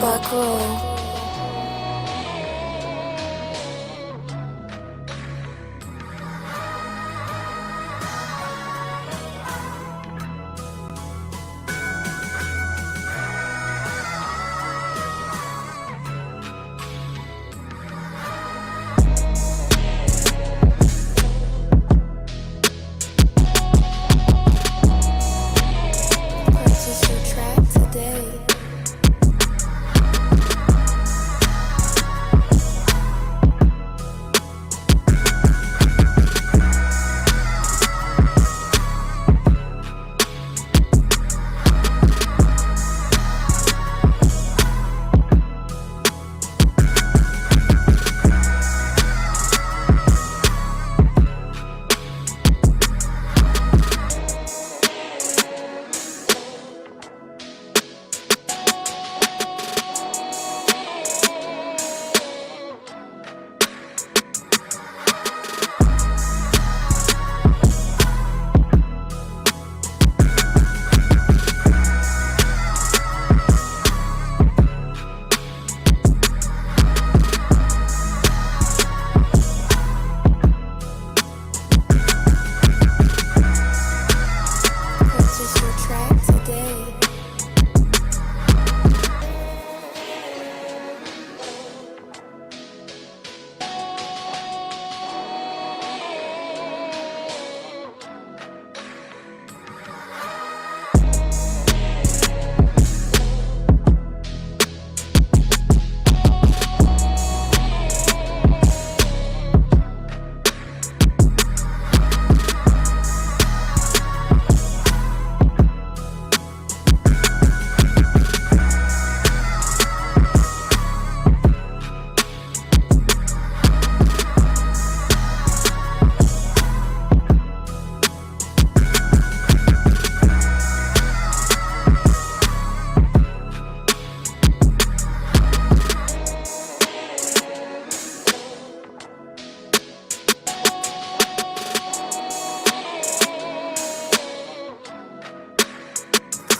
Buckroll. Purchase your track today. Purchase your track today.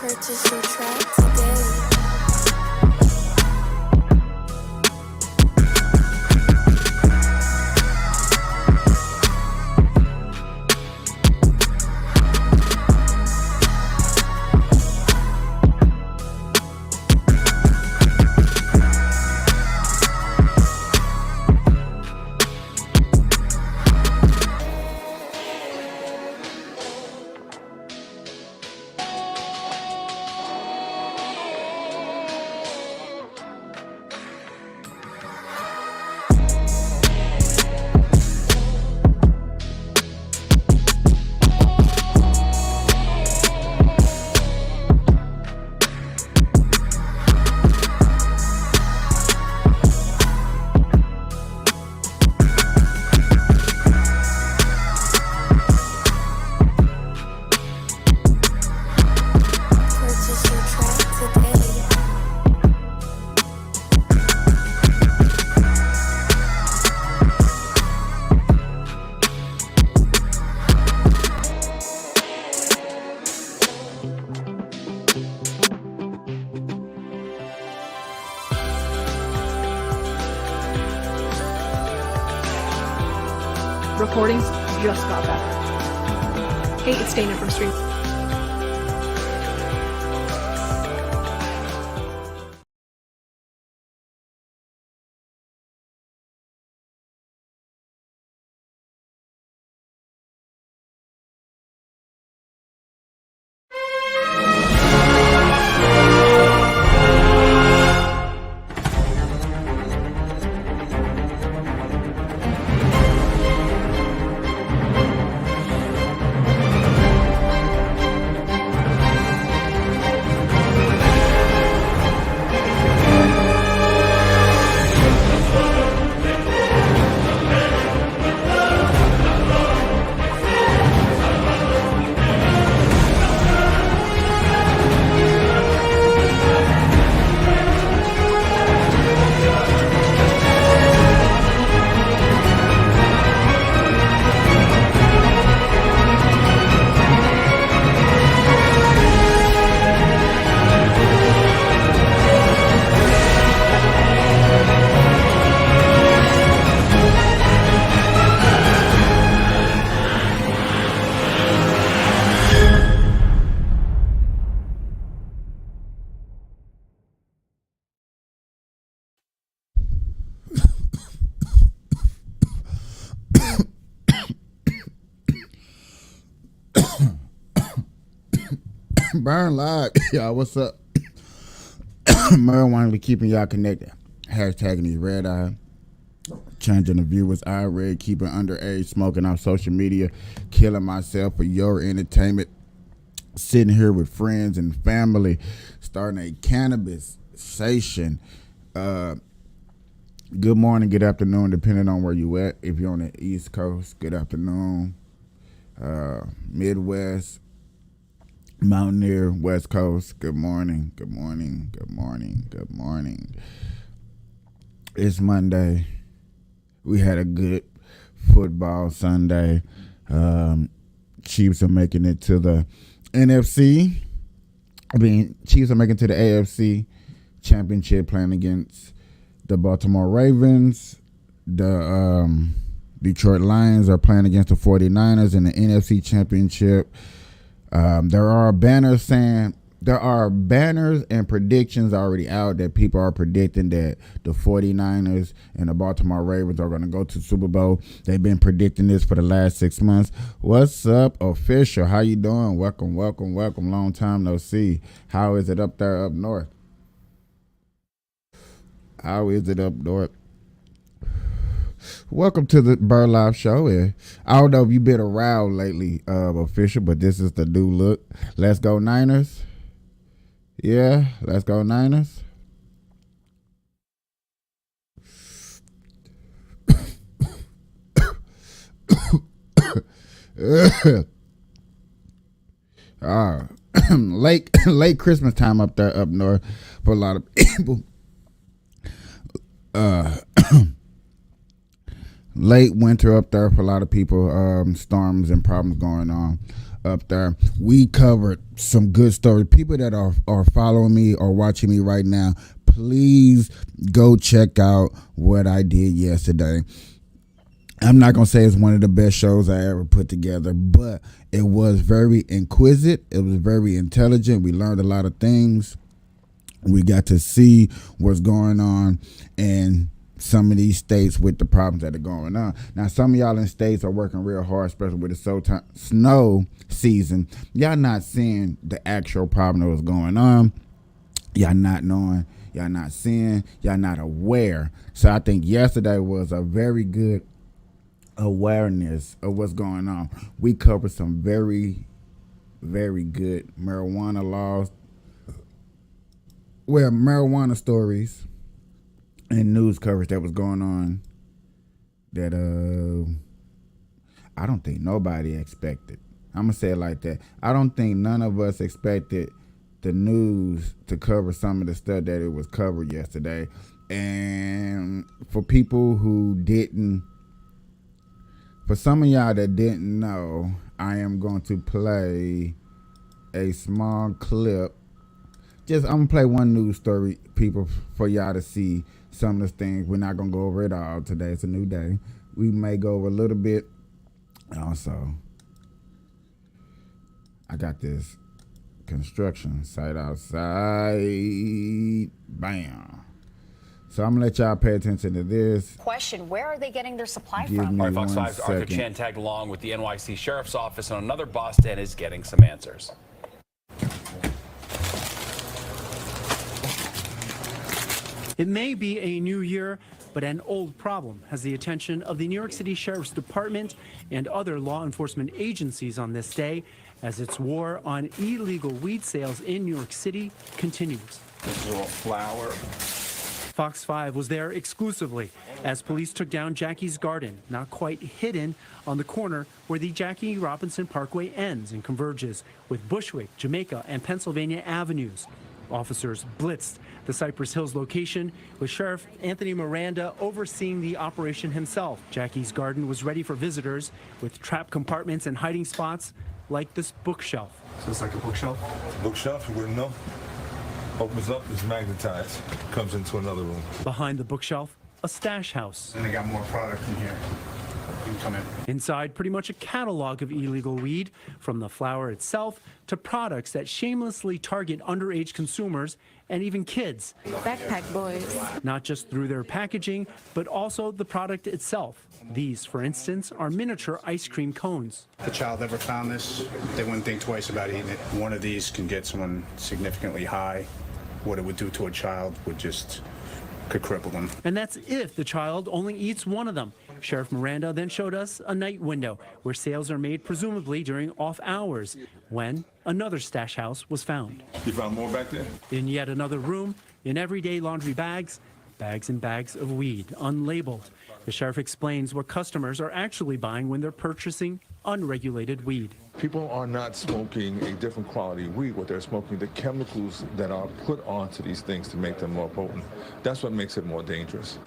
Purchase your track today. Purchase your track today. Recordings just got better. Hey, it's Dana from Stream. Burn live. Y'all, what's up? Marijuana be keeping y'all connected. Hashtagging these red eye. Changing the viewers' eye red. Keeping underage smoking off social media. Killing myself for your entertainment. Sitting here with friends and family. Starting a cannabis station. Good morning, good afternoon, depending on where you at. If you're on the East Coast, good afternoon. Midwest, Mountaineer, West Coast, good morning, good morning, good morning, good morning. It's Monday. We had a good football Sunday. Chiefs are making it to the NFC. Chiefs are making it to the AFC Championship, playing against the Baltimore Ravens. The Detroit Lions are playing against the 49ers in the NFC Championship. There are banners and predictions already out that people are predicting that the 49ers and the Baltimore Ravens are going to go to the Super Bowl. They've been predicting this for the last 6 months. What's up, official? How you doing? Welcome, welcome, welcome. Long time no see. How is it up there up north? How is it up north? Welcome to the Bird Live Show. I don't know if you've been around lately, official, but this is the new look. Let's go Niners. Yeah, let's go Niners. Late Christmas time up there up north for a lot of people. Late winter up there for a lot of people. Storms and problems going on up there. We covered some good stories. People that are following me or watching me right now, please go check out what I did yesterday. I'm not going to say it's one of the best shows I ever put together, but it was very inquisitive. It was very intelligent. We learned a lot of things. We got to see what's going on in some of these states with the problems that are going on. Now, some of y'all in states are working real hard, especially with the snow season. Y'all not seeing the actual problem that was going on. Y'all not knowing. Y'all not seeing. Y'all not aware. So I think yesterday was a very good awareness of what's going on. We covered some very, very good marijuana laws. Well, marijuana stories and news coverage that was going on that I don't think nobody expected. I'm going to say it like that. I don't think none of us expected the news to cover some of the stuff that it was covered yesterday. And for people who didn't, for some of y'all that didn't know, I am going to play a small clip. I'm going to play one news story, people, for y'all to see some of the things. We're not going to go over it all today. It's a new day. We may go over a little bit. Also, I got this construction site outside. Bam. So I'm going to let y'all pay attention to this. Question, where are they getting their supply Give from? me All right, Fox one 5's Arthur second. Chan tagged along with the NYC Sheriff's Office on another bust and is getting some answers. It may be a new year, but an old problem has the attention of the New York City Sheriff's Department and other law enforcement agencies on this day as its war on illegal weed sales in New York City continues. This is all flour. Fox 5 was there exclusively as police took down Jackie's Garden, not quite hidden on the corner where the Jackie Robinson Parkway ends and converges with Bushwick, Jamaica, and Pennsylvania Avenues. Officers blitzed the Cypress Hills location with Sheriff Anthony Miranda overseeing the operation himself. Jackie's Garden was ready for visitors with trap compartments and hiding spots like this bookshelf. So it's like a bookshelf? Bookshelf, you wouldn't know. Opens up, it's magnetized. Comes into another room. Behind the bookshelf, a stash house. And they got more product in here. can come in. Inside, pretty much a catalog of illegal weed, from the flower itself to products that shamelessly target underage consumers and even kids. Backpack boys. Not just through their packaging, but also the product itself. These, for instance, are miniature ice cream cones. If the child ever found this, they wouldn't think twice about eating it. One of these can get someone significantly high. What it would do to a child could cripple them. And that's if the child only eats one of them. Sheriff Miranda then showed us a night window where sales are made presumably during off hours, when another stash house was found. You found more back there? In yet another room, in everyday laundry bags, bags and bags of weed, unlabeled. The sheriff explains what customers are actually buying when they're purchasing unregulated weed. People are not smoking a different quality weed. What they're smoking, the chemicals that are put onto these things to make them more potent. That's what makes it more dangerous.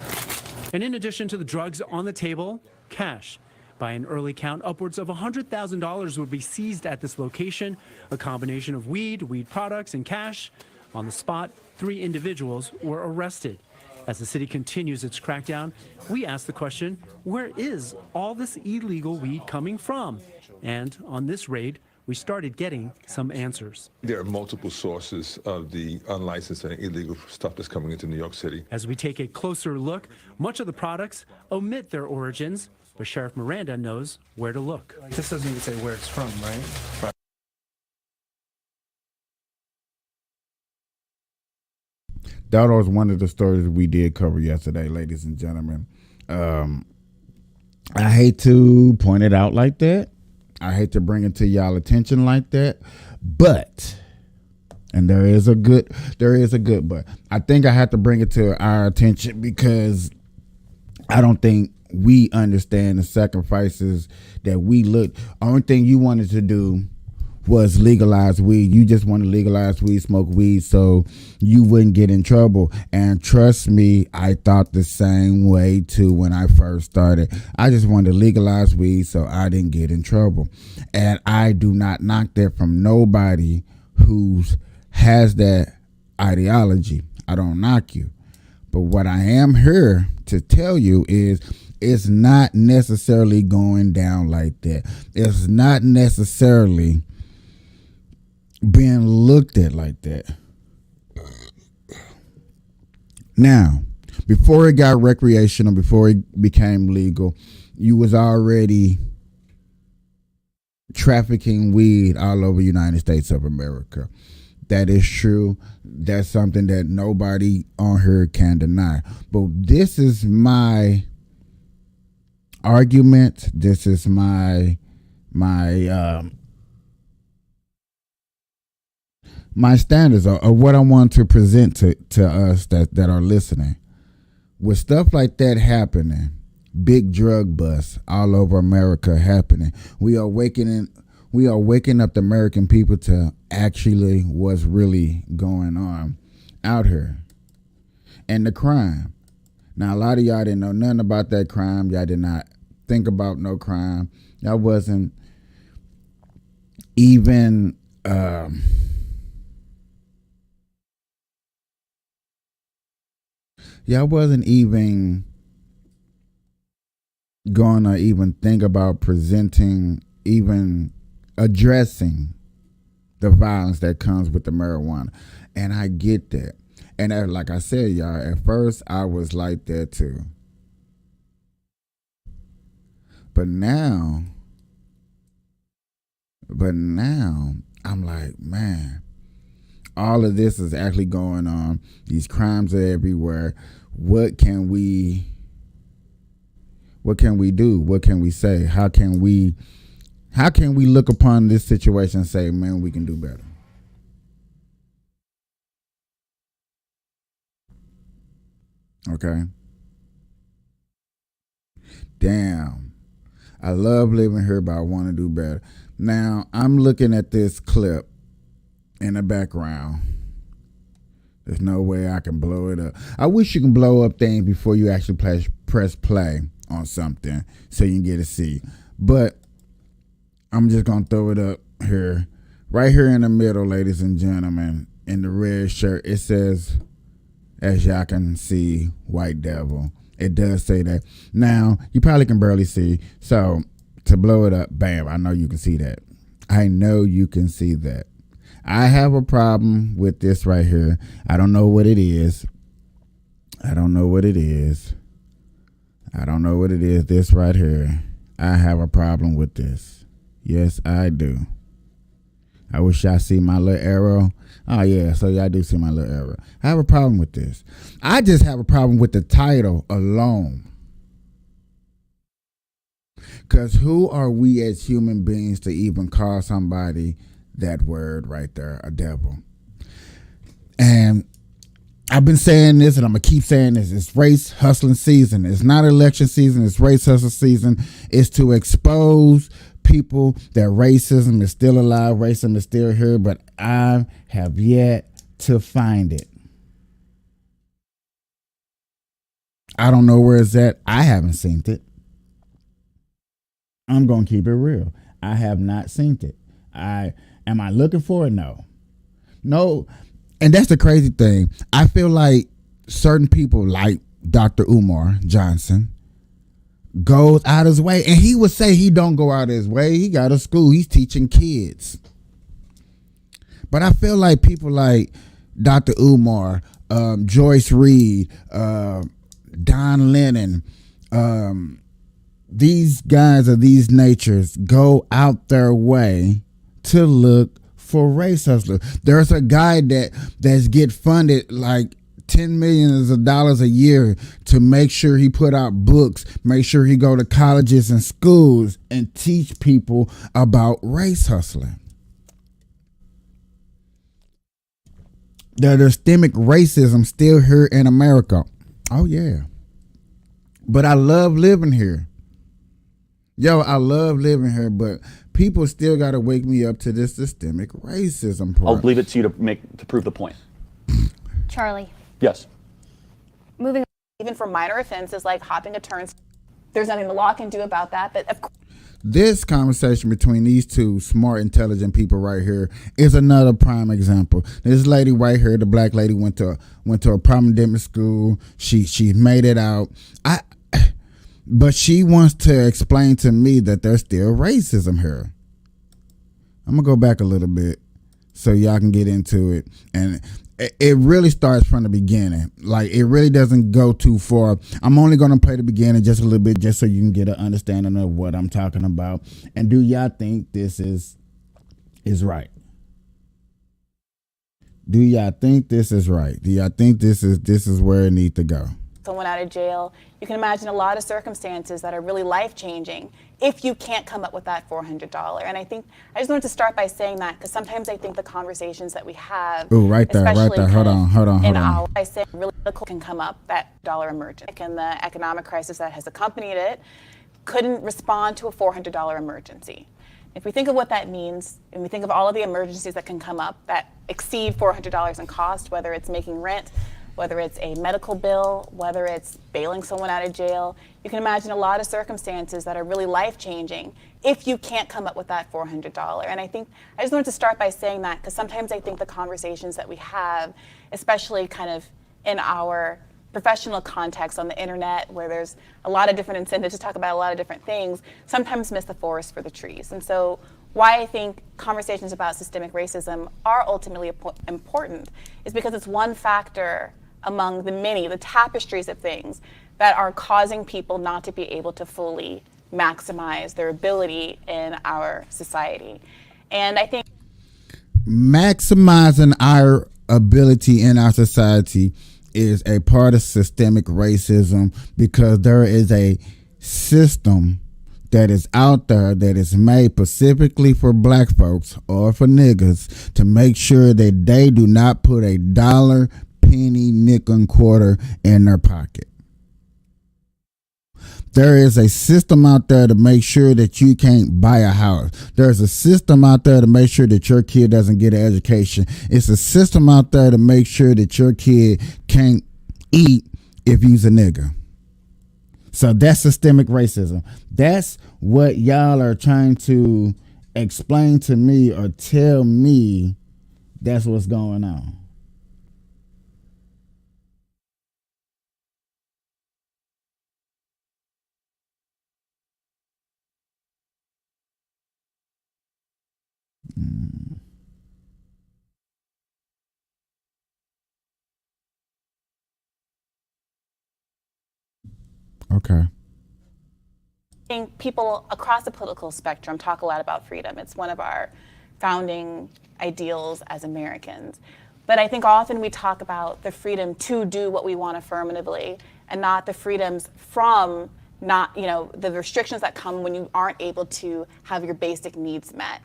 And in addition to the drugs on the table, cash. By an early count, upwards of $100,000 would be seized at this location, a combination of weed, weed products, and cash. On the spot, 3 individuals were arrested. As the city continues its crackdown, we ask the question, where is all this illegal weed coming from? And on this raid, we started getting some answers. There are multiple sources of the unlicensed and illegal stuff that's coming into New York City. As we take a closer look, much of the products omit their origins, but Sheriff Miranda knows where to look. This doesn't even say where it's from, right? That was one of the stories we did cover yesterday, ladies and gentlemen. I hate to point it out like that. I hate to bring it to y'all attention like that, but, and there is a good but. I think I have to bring it to our attention because I don't think we understand the sacrifices that we look. Only thing you wanted to do was legalize weed. You just want to legalize weed, smoke weed, so you wouldn't get in trouble. And trust me, I thought the same way too when I first started. I just wanted to legalize weed so I didn't get in trouble. And I do not knock that from nobody who has that ideology. I don't knock you. But what I am here to tell you is it's not necessarily going down like that. It's not necessarily being looked at like that. Now, before it got recreational, before it became legal, you was already trafficking weed all over the United States of America. That is true. That's something that nobody on here can deny. But this is my argument. This is my standards of what I want to present to us that are listening. With stuff like that happening, big drug busts all over America happening, we are waking up the American people to actually what's really going on out here. And the crime. Now, a lot of y'all didn't know nothing about that crime. Y'all did not think about no crime. Y'all wasn't even y'all wasn't even gonna even think about presenting, even addressing the violence that comes with the marijuana. And I get that. And like I said, y'all, at first I was like that too. But now I'm like, man, all of this is actually going on. These crimes are everywhere. What can we do? What can we say? How can we look upon this situation and say, man, we can do better? Okay. Damn. I love living here, but I want to do better. Now, I'm looking at this clip in the background. There's no way I can blow it up. I wish you can blow up things before you actually press play on something so you can get a see. But I'm just going to throw it up here. Right here in the middle, ladies and gentlemen, in the red shirt, it says as y'all can see, White Devil. It does say that. Now, you probably can barely see. So, to blow it up, bam, I know you can see that. I know you can see that. I have a problem with this right here. I don't know what it is. I don't know what it is. I don't know what it is. This right here. I have a problem with this. Yes, I do. I wish y'all see my little arrow. Oh, yeah, so y'all do see my little arrow. I have a problem with this. I just have a problem with the title alone. Because who are we as human beings to even call somebody that word right there, a devil? And I've been saying this, and I'm going to keep saying this. It's race hustling season. It's not election season. It's race hustling season. It's to expose people that racism is still alive. Racism is still here, but I have yet to find it. I don't know where it's at. I haven't seen it. I'm going to keep it real. I have not seen it. Am I looking for it? No. And that's the crazy thing. I feel like certain people like Dr. Umar Johnson goes out his way. And he would say he don't go out his way. He got a school. He's teaching kids. But I feel like people like Dr. Umar, Joyce Reed, Don Lennon, these guys of these natures go out their way to look for race hustlers. There's a guy that's get funded like $10 million a year to make sure he put out books, make sure he go to colleges and schools and teach people about race hustling. There's systemic racism still here in America. Oh yeah. But I love living here. I love living here, but people still got to wake me up to this systemic racism part. I'll leave it to you to prove the point. Charlie, Yes. Moving on, even for minor offenses like hopping a turnstile, there's nothing the law can do about that. But of course, This conversation between these two smart, intelligent people right here is another prime example. This lady right here, the black lady, went to a prominent school. She made it out. But she wants to explain to me that there's still racism here. I'm going to go back a little bit so y'all can get into it. And it really starts from the beginning. Like, it really doesn't go too far. I'm only going to play the beginning just a little bit just so you can get an understanding of what I'm talking about. And do y'all think this is right? Do y'all think this is right? Do y'all think this is where it needs to go? someone out of jail, you can imagine a lot of circumstances that are really life-changing if you can't come up with that $400. And I just wanted to start by saying that because sometimes I think the conversations that we have, right there. Hold on. I say really can come up, that dollar emergency and the economic crisis that has accompanied it couldn't respond to a $400 emergency. If we think of what that means, and we think of all of the emergencies that can come up that exceed $400 in cost, whether it's making rent, whether it's a medical bill, whether it's bailing someone out of jail, you can imagine a lot of circumstances that are really life-changing if you can't come up with that $400. And I just wanted to start by saying that because sometimes I think the conversations that we have, especially kind of in our professional context on the internet where there's a lot of different incentives to talk about a lot of different things, sometimes miss the forest for the trees. And so why I think conversations about systemic racism are ultimately important is because it's one factor among the many, the tapestries of things that are causing people not to be able to fully maximize their ability in our society. And I think maximizing our ability in our society is a part of systemic racism because there is a system that is out there that is made specifically for black folks or for niggas to make sure that they do not put a dollar, penny, nickel, and quarter in their pocket. There is a system out there to make sure that you can't buy a house. There's a system out there to make sure that your kid doesn't get an education. It's a system out there to make sure that your kid can't eat if you's a nigga. So that's systemic racism. That's what y'all are trying to explain to me or tell me that's what's going on. Okay. I think people across the political spectrum talk a lot about freedom. It's one of our founding ideals as Americans. But I think often we talk about the freedom to do what we want affirmatively and not the freedoms from not, the restrictions that come when you aren't able to have your basic needs met.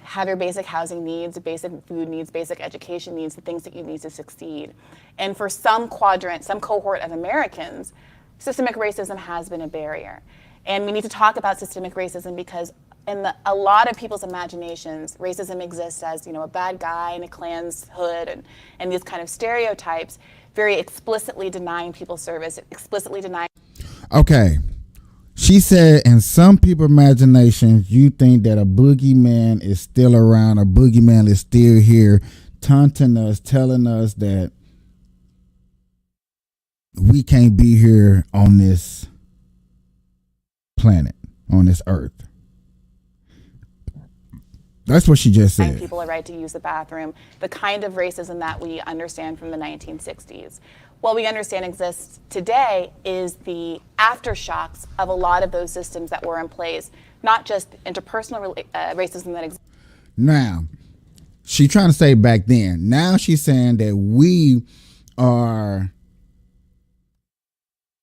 Have your basic housing needs, basic food needs, basic education needs, the things that you need to succeed. And for some quadrant, some cohort of Americans, systemic racism has been a barrier. And we need to talk about systemic racism because in a lot of people's imaginations, racism exists as, a bad guy in a Klan's hood and these kind of stereotypes, very explicitly denying people service, explicitly denying. Okay. She said, in some people's imaginations, you think that a boogeyman is still around, a boogeyman is still here, taunting us, telling us that we can't be here on this planet, on this earth. That's what she just said. People a right to use the bathroom, the kind of racism that we understand from the 1960s. What we understand exists today is the aftershocks of a lot of those systems that were in place, not just interpersonal racism that exists. Now, she's trying to say back then. Now she's saying that we are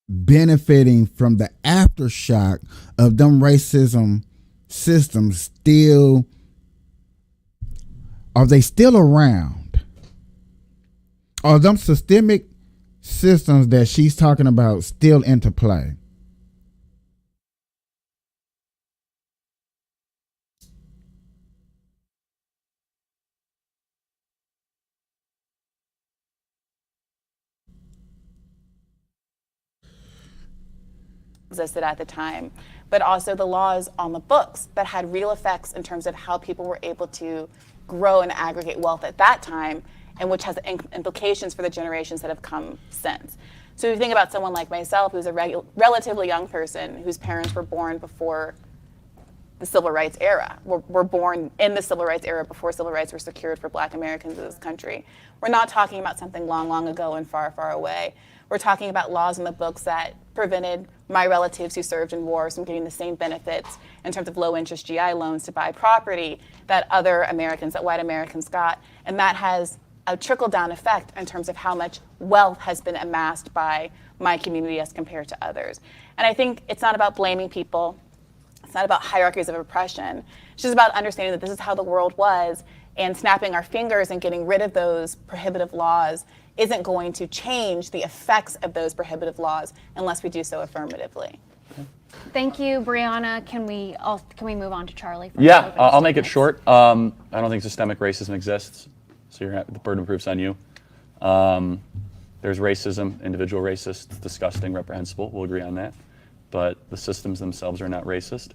benefiting from the aftershock of them racism systems still. Are they still around? Are them systemic systems that she's talking about still into play? Existed at the time, but also the laws on the books that had real effects in terms of how people were able to grow and aggregate wealth at that time, and which has implications for the generations that have come since. So if you think about someone like myself, who's a relatively young person, whose parents were born before the Civil Rights era, were born in the Civil Rights era before civil rights were secured for Black Americans in this country. We're not talking about something long, long ago and far, far away. We're talking about laws in the books that prevented my relatives who served in wars from getting the same benefits in terms of low interest GI loans to buy property that other Americans, that white Americans got. And that has a trickle down effect in terms of how much wealth has been amassed by my community as compared to others. And I think it's not about blaming people. It's not about hierarchies of oppression. It's just about understanding that this is how the world was, and snapping our fingers and getting rid of those prohibitive laws isn't going to change the effects of those prohibitive laws unless we do so affirmatively. Thank you, Brianna. Can we move on to Charlie? Yeah, I'll make it short. I don't think systemic racism exists, so the burden of proof's on you. There's racism, individual racist, it's disgusting, reprehensible. We'll agree on that. But the systems themselves are not racist.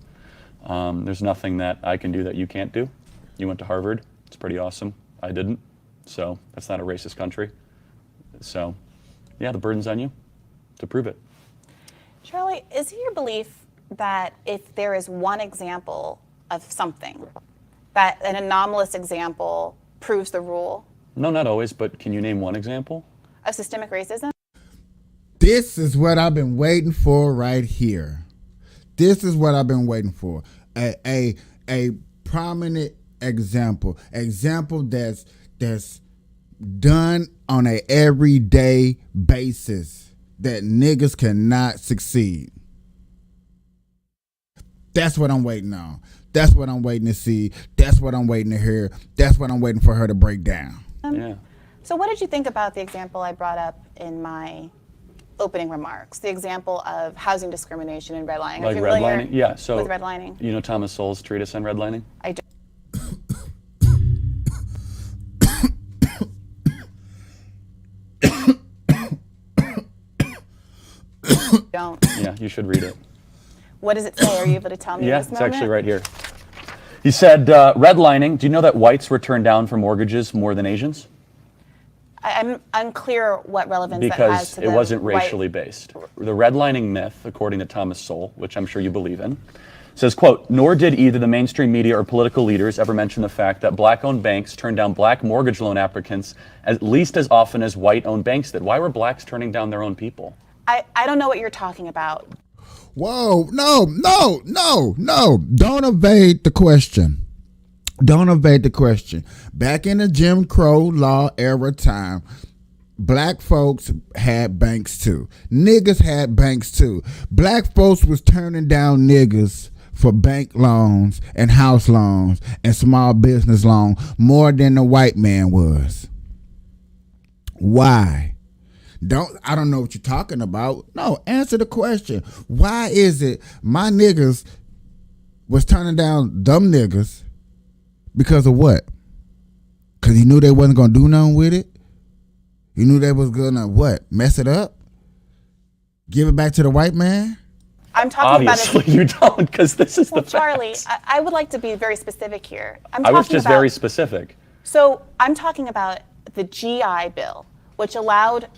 There's nothing that I can do that you can't do. You went to Harvard. It's pretty awesome. I didn't. So that's not a racist country. So, yeah, the burden's on you to prove it. Charlie, is it your belief that if there is one example of something, that an anomalous example proves the rule? No, not always, but can you name one example? Of systemic racism? This is what I've been waiting for right here. This is what I've been waiting for. A prominent example that's done on a everyday basis that niggas cannot succeed. That's what I'm waiting on. That's what I'm waiting to see. That's what I'm waiting to hear. That's what I'm waiting for her to break down. Yeah. So what did you think about the example I brought up in my opening remarks? The example of housing discrimination and redlining. Like redlining? Yeah. So with redlining? You know Thomas Sowell's treatise on redlining? I do. Don't. Yeah, you should read it. What does it say? Are you able to tell me Yeah, this it's moment? actually right here. He said, redlining, do you know that whites were turned down for mortgages more than Asians? I'm unclear what relevance that has Because to it the wasn't white- racially based. The redlining myth, according to Thomas Sowell, which I'm sure you believe in, says, quote, nor did either the mainstream media or political leaders ever mention the fact that black-owned banks turned down black mortgage loan applicants at least as often as white-owned banks did. Why were blacks turning down their own people? I don't know what you're talking about. Whoa, no. Don't evade the question. Don't evade the question. Back in the Jim Crow law era time, black folks had banks too. Niggas had banks too. Black folks was turning down niggas for bank loans and house loans and small business loans more than the white man was. Why? I don't know what you're talking about. No, answer the question. Why is it my niggas was turning down dumb niggas because of what? Because he knew they wasn't going to do nothing with it? You knew they was going to what? Mess it up? Give it back to the white man? I'm talking Obviously, about it. you don't, because this is the Charlie, facts. I would like to be very specific here. I was just very specific. So I'm talking about the GI Bill, which allowed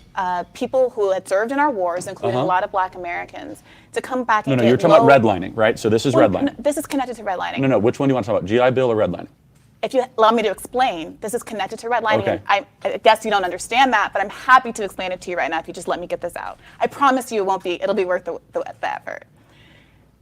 people who had served in our wars, including a lot of black Americans, to come back and No, get you're talking about redlining, right? So this is redlining. This is connected to redlining. No, which one do you want to talk about, GI Bill or redlining? If you allow me to explain, this is connected to redlining. Okay. I guess you don't understand that, but I'm happy to explain it to you right now if you just let me get this out. I promise you it'll be worth the effort.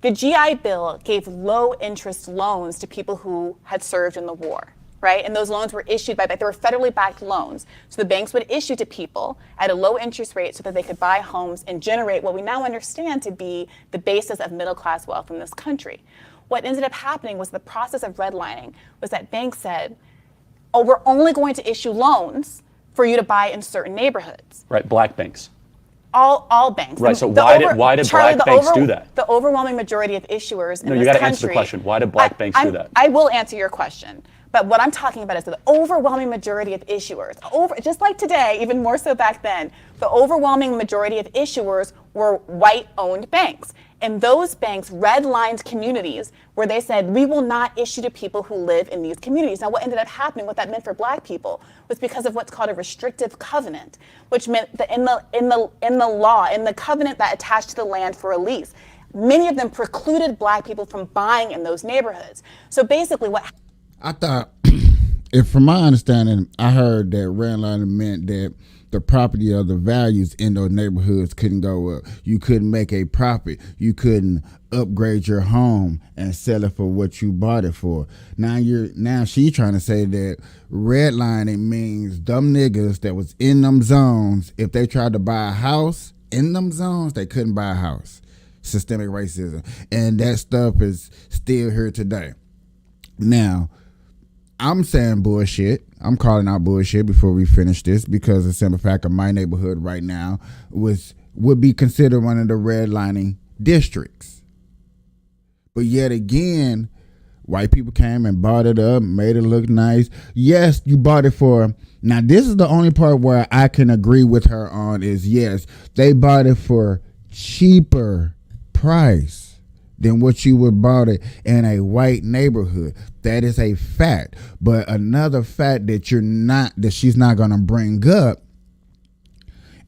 The GI Bill gave low interest loans to people who had served in the war, right? And those loans were issued they were federally backed loans. So the banks would issue to people at a low interest rate so that they could buy homes and generate what we now understand to be the basis of middle class wealth in this country. What ended up happening was the process of redlining was that banks said, oh, we're only going to issue loans for you to buy in certain neighborhoods. Right, black banks. All banks. Right, so why did Charlie, black banks do that? The overwhelming majority of issuers in this country. No, you got to answer the question. Why did black banks do that? I will answer your question. But what I'm talking about is the overwhelming majority of issuers, just like today, even more so back then, the overwhelming majority of issuers were white-owned banks. And those banks redlined communities where they said, we will not issue to people who live in these communities. Now, what ended up happening, what that meant for black people, was because of what's called a restrictive covenant, which meant that in the law, in the covenant that attached to the land for a lease, many of them precluded black people from buying in those neighborhoods. So basically what I thought, if from my understanding, I heard that redlining meant that the property of the values in those neighborhoods couldn't go up. You couldn't make a profit. You couldn't upgrade your home and sell it for what you bought it for. Now she's trying to say that redlining means dumb niggas that was in them zones, if they tried to buy a house in them zones, they couldn't buy a house. Systemic racism. And that stuff is still here today. Now, I'm saying bullshit. I'm calling out bullshit before we finish this, because the simple fact of my neighborhood right now would be considered one of the redlining districts. But yet again, white people came and bought it up, made it look nice. Yes, you bought it for. Now, this is the only part where I can agree with her on is, yes, they bought it for cheaper price than what you would bought it in a white neighborhood. That is a fact. But another fact that she's not gonna bring up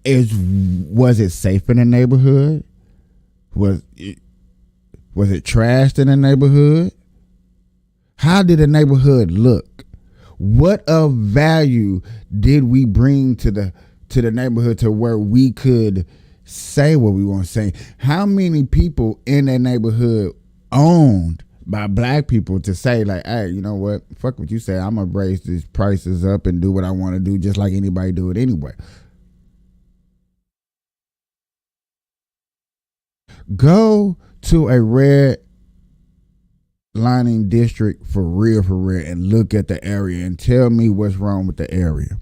is, was it safe in the neighborhood? Was it trashed in the neighborhood? How did the neighborhood look? What of value did we bring to the neighborhood to where we could say what we want to say? How many people in that neighborhood owned by black people to say, like, hey, you know what? Fuck what you say. I'm going to raise these prices up and do what I want to do just like anybody do it anyway. Go to a red lining district for real, and look at the area and tell me what's wrong with the area.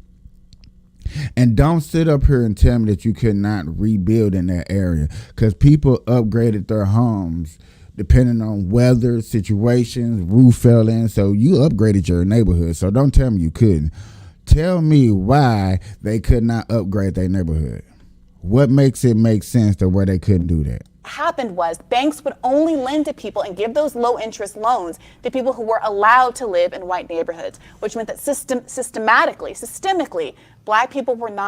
And don't sit up here and tell me that you could not rebuild in that area, because people upgraded their homes depending on weather, situations, roof fell in. So you upgraded your neighborhood. So don't tell me you couldn't. Tell me why they could not upgrade their neighborhood. What makes it make sense to where they couldn't do that? Happened was banks would only lend to people and give those low interest loans to people who were allowed to live in white neighborhoods, which meant that systemically, black people weren't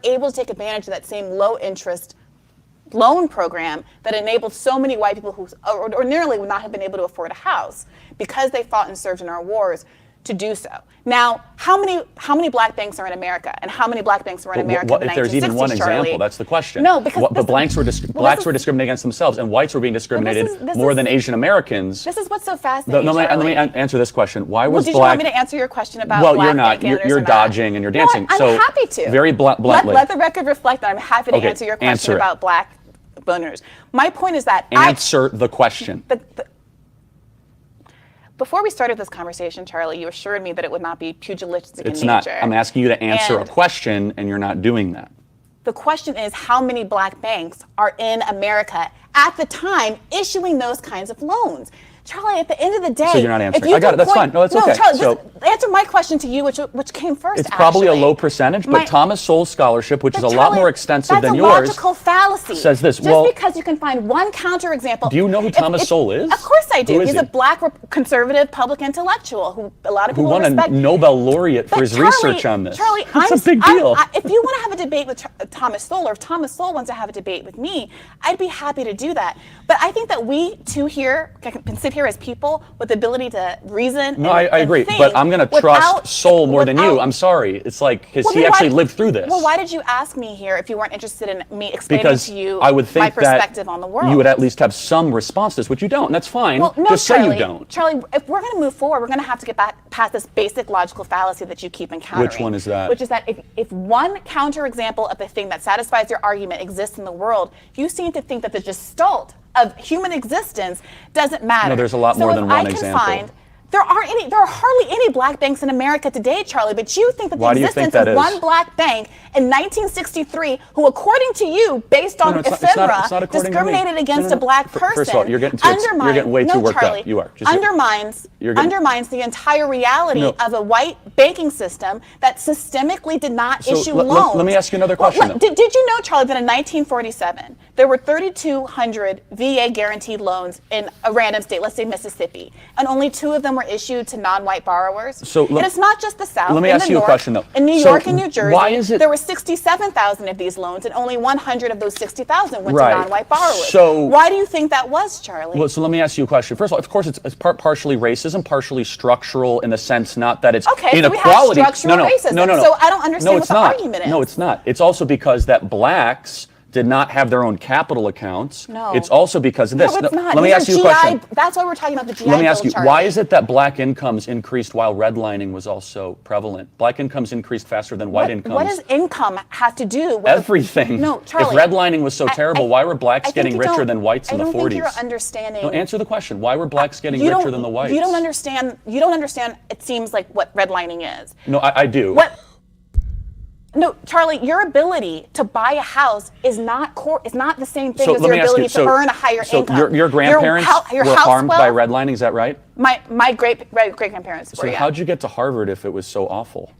able to take advantage of that same low interest loan program that enabled so many white people who ordinarily would not have been able to afford a house because they fought and served in our wars to do so. Now, how many black banks are in America, and how many black banks were in America in the 1960s, if there's even one example, Charlie? that's the question. No, because the blacks were discriminating against themselves, and whites were being discriminated more than Asian Americans. This is what's so fascinating. Let me answer this question. Why was did black? you want me to answer your question about well, black you're not. bank You're or dodging not? and you're dancing. No, I'm happy to. Very bluntly. Let the record reflect that I'm happy to Okay, answer your question answer it. about black owners. My point is that Answer the question. Before we started this conversation, Charlie, you assured me that it would not be pugilistic It's in not. nature. I'm asking you to answer a And question, and you're not doing that. the question is, how many black banks are in America at the time issuing those kinds of loans? Charlie, at the end of the day, So you're not answering. if you I got can it. That's point- fine. No, it's okay. Charlie, So- just answer my question to you, which came first. It's probably actually. a low percentage, but My- Thomas Sowell's scholarship, which is a lot Charlie, more extensive that's than a yours, logical fallacy. says this. Just Well, because you can find one counterexample. do you know who Thomas Sowell is? Of course I do. Who is He's he? a black conservative public intellectual who a lot of who people won respect. a Nobel laureate for But his Charlie, research on this. Charlie, it's a big deal. if you want to have a debate with Thomas Sowell, or if Thomas Sowell wants to have a debate with me, I'd be happy to do that. But I think that we two here can sit here as people with the ability to reason. No, and, I agree, and think but I'm going to trust without- Sowell more than you. without- I'm sorry. It's like, because Well, he then actually why- lived through this. Well, why did you ask me here if you weren't interested in me explaining Because to you I would think my perspective on the world? you would at least have some response to this, which you don't. And that's fine. Well, no, Just Charlie, say you don't. Charlie, if we're going to move forward, we're going to have to get back past this basic logical fallacy that you keep encountering. Which one is that? Which is that if one counterexample of the thing that satisfies your argument exists in the world, you seem to think that the gestalt of human existence doesn't matter. No, there's a lot more than one example. There are hardly any black banks in America today, Charlie, but you think that Why the do you think existence that of is? one black bank in 1963, who according to you, based on it's not ephemera, according to me. discriminated against No. a black person, First of all, you're getting way too worked Charlie, up. You are. Undermines the entire reality No. of a white banking system that systemically did not So issue let loans. me ask you another question, though. Did you know, Charlie, that in 1947, there were 3,200 VA guaranteed loans in a random state, let's say Mississippi, and only 2 of them were issued to non-white borrowers? So and it's not just the South. let me in ask the you a North, question, though. In New So York and New Jersey, why is it- there were 67,000 of these loans, and only 100 of those 60,000 went Right. to non-white borrowers. So- why do you think that was, Charlie? Well, so let me ask you a question. First of all, of course, it's partially racism, partially structural in the sense not that it's Okay, so we have inequality. structural racism. No. So I don't understand no, what it's the not. argument is. No, it's not. It's also because that blacks did not have their own capital accounts. No. It's also because of this. No, it's not. Let me These ask are you a question. That's why we're talking about the GI Let me ask Bill, you, Charlie. why is it that black incomes increased while redlining was also prevalent? Black incomes increased faster than white incomes. What does income have to do with Everything. No, Charlie. If redlining was so terrible, why were blacks I think getting you richer don't- than whites in the I 40s? don't think you're understanding. No, answer the question. Why were blacks getting You richer don't- than the whites? You don't understand. You don't understand. It seems like what redlining is. No, I do. What? No, Charlie, your ability to buy a house is not the same thing as your ability to earn a higher income. Your grandparents your were house harmed by wealth- redlining, is that right? My great grandparents So were. Yeah. how'd you get to Harvard if it was so awful?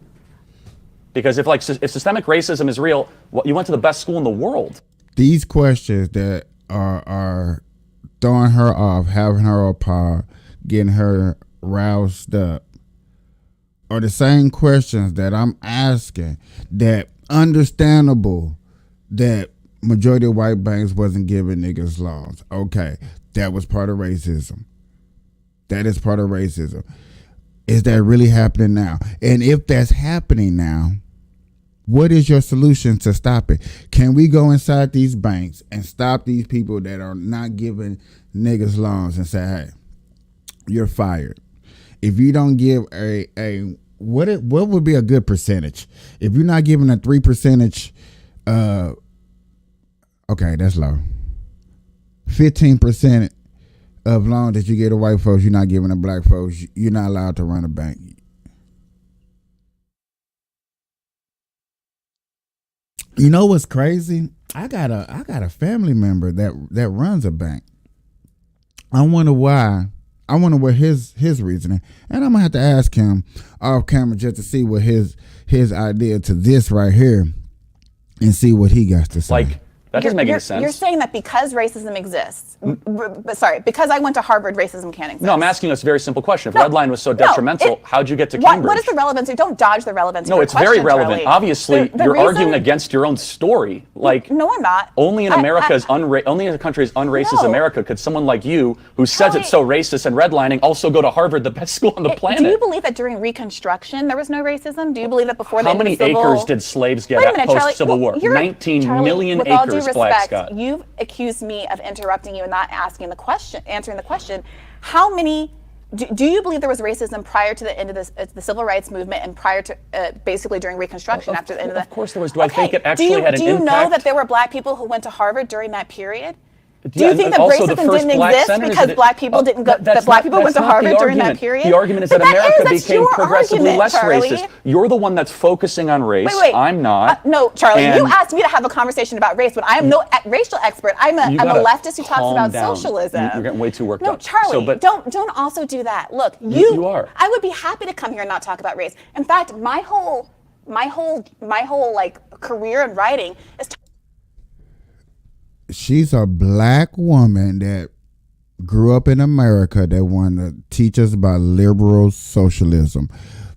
Because if systemic racism is real, you went to the best school in the world. These questions that are throwing her off, having her apart, getting her roused up, are the same questions that I'm asking, that understandable that majority of white banks wasn't giving niggas loans. Okay, that was part of racism. That is part of racism. Is that really happening now? And if that's happening now, what is your solution to stop it? Can we go inside these banks and stop these people that are not giving niggas loans and say, hey, you're fired? If you don't give what would be a good percentage? If you're not giving a 3%, okay, that's low. 15% of loans that you get to white folks, you're not giving to black folks. You're not allowed to run a bank. You know what's crazy? I got a family member that runs a bank. I wonder why. I wonder what his reasoning, and I'm gonna have to ask him off camera just to see what his idea to this right here, and see what he got to say. Like, That doesn't make any sense. You're saying that because racism exists, because I went to Harvard, racism can't exist. No, I'm asking you a very simple question. If Redline was so detrimental, how'd you get to Cambridge? What is the relevance? Don't dodge the relevance. No, it's very relevant. Charlie. Obviously, The you're reason- arguing against your own story. Like, no, I'm not. Only in America only in a country as unracist as America could someone like you, who says it's so racist and redlining, also go to Harvard, the best school on the planet. Do you believe that during Reconstruction there was no racism? Do you believe that before How many acres did slaves get at post-Civil War? 19 million acres, Black Scott. You've accused me of interrupting you and not answering the question. How many? Do you believe there was racism prior to the end of the civil rights movement and prior to basically during Reconstruction after the end of the? Of course there was. Do I think it actually had an impact? Do you know that there were Black people who went to Harvard during that period? Do Yeah, you think and that also the racism first didn't black exist senators because that- Black people didn't go? That That's Black not- people went that's to not the Harvard during that argument. period. The argument is But that America that's became your progressively argument, less Charlie. racist. You're the one that's focusing on race. Wait. I'm not. No, Charlie, you And asked me to have a conversation about race, but I am no racial expert. I'm a gotta leftist who talks calm about down. socialism. You're getting way too worked No, up. Charlie, But don't also do that. Look, You are. I would be happy to come here and not talk about race. In fact, my whole like career in writing is. She's a Black woman that grew up in America that wanted to teach us about liberal socialism.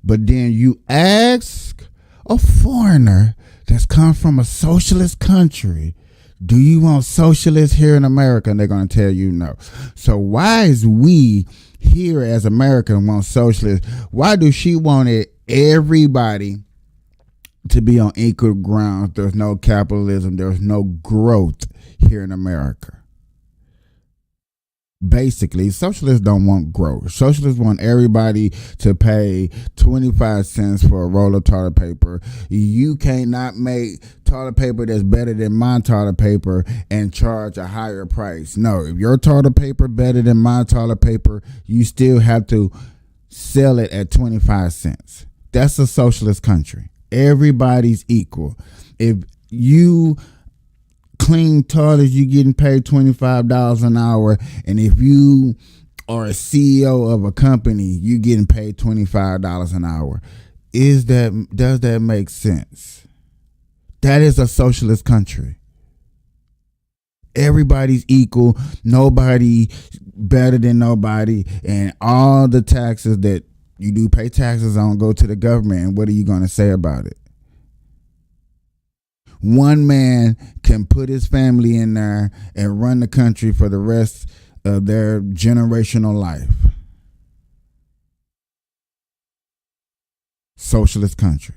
But then you ask a foreigner that's come from a socialist country, do you want socialists here in America? And they're going to tell you no. So why is we here as Americans want socialists? Why do she want everybody to be on equal ground? There's no capitalism. There's no growth here in America. Basically, socialists don't want growth. Socialists want everybody to pay 25 cents for a roll of toilet paper. You cannot make toilet paper that's better than my toilet paper and charge a higher price. No, if your toilet paper better than my toilet paper, you still have to sell it at 25 cents. That's a socialist country. Everybody's equal. If you clean toilets, you getting paid $25 an hour, and if you are a CEO of a company, you getting paid $25 an hour. Does that make sense? That is a socialist country. Everybody's equal, nobody better than nobody, and all the taxes that you do pay taxes on go to the government. And what are you going to say about it? One man can put his family in there and run the country for the rest of their generational life. Socialist country.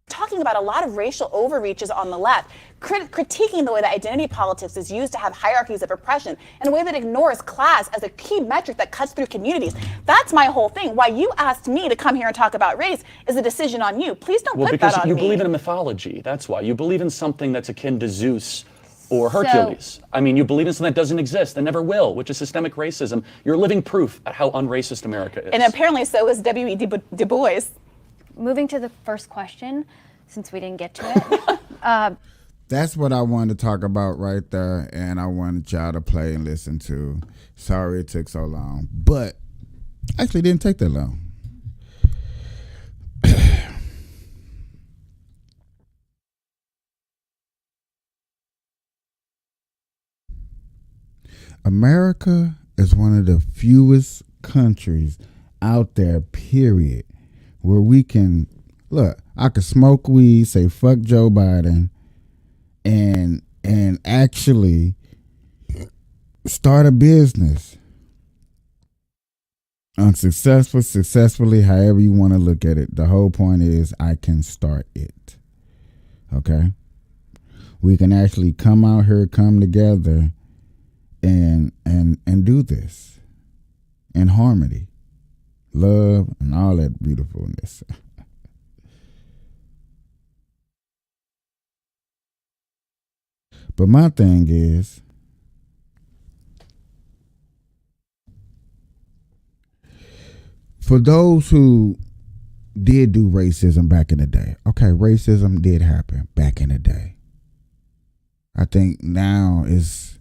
Talking about a lot of racial overreaches on the left, critiquing the way that identity politics is used to have hierarchies of oppression in a way that ignores class as a key metric that cuts through communities. That's my whole thing. Why you asked me to come here and talk about race is a decision on you. Please don't put that on me. You believe in a mythology. That's why. You believe in something that's akin to Zeus or Hercules. I mean, you believe in something that doesn't exist and never will, which is systemic racism. You're living proof at how unracist America is. And apparently so is W.E. Du Bois. Moving to the first question, since we didn't get to it. That's what I wanted to talk about right there, and I wanted y'all to play and listen to. Sorry it took so long, but actually it didn't take that long. America is one of the fewest countries out there, period, where we can look. I could smoke weed, say fuck Joe Biden, and actually start a business. Unsuccessful, successfully, however you want to look at it. The whole point is I can start it. Okay? We can actually come out here, come together, and do this in harmony, love, and all that beautifulness. But my thing is, for those who did do racism back in the day, okay, racism did happen back in the day. I think now is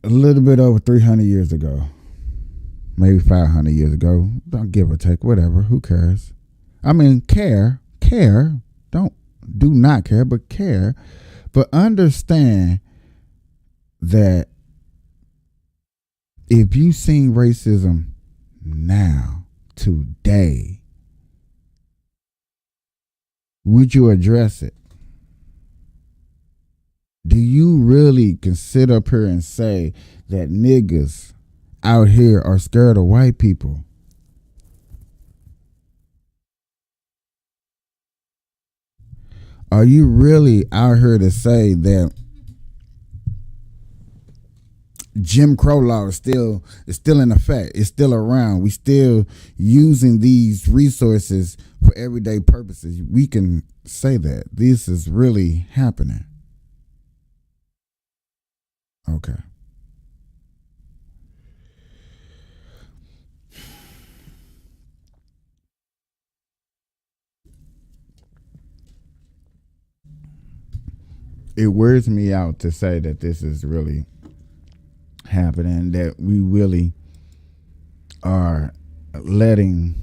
a little bit over 300 years ago, maybe 500 years ago. Don't give or take, whatever. Who cares? I mean, care. Do not care, but care. But understand that if you seen racism now, today, would you address it? Do you really can sit up here and say that niggas out here are scared of white people? Are you really out here to say that Jim Crow law is still in effect? It's still around. We still using these resources for everyday purposes. We can say that this is really happening. Okay. It wears me out to say that this is really happening, that we really are letting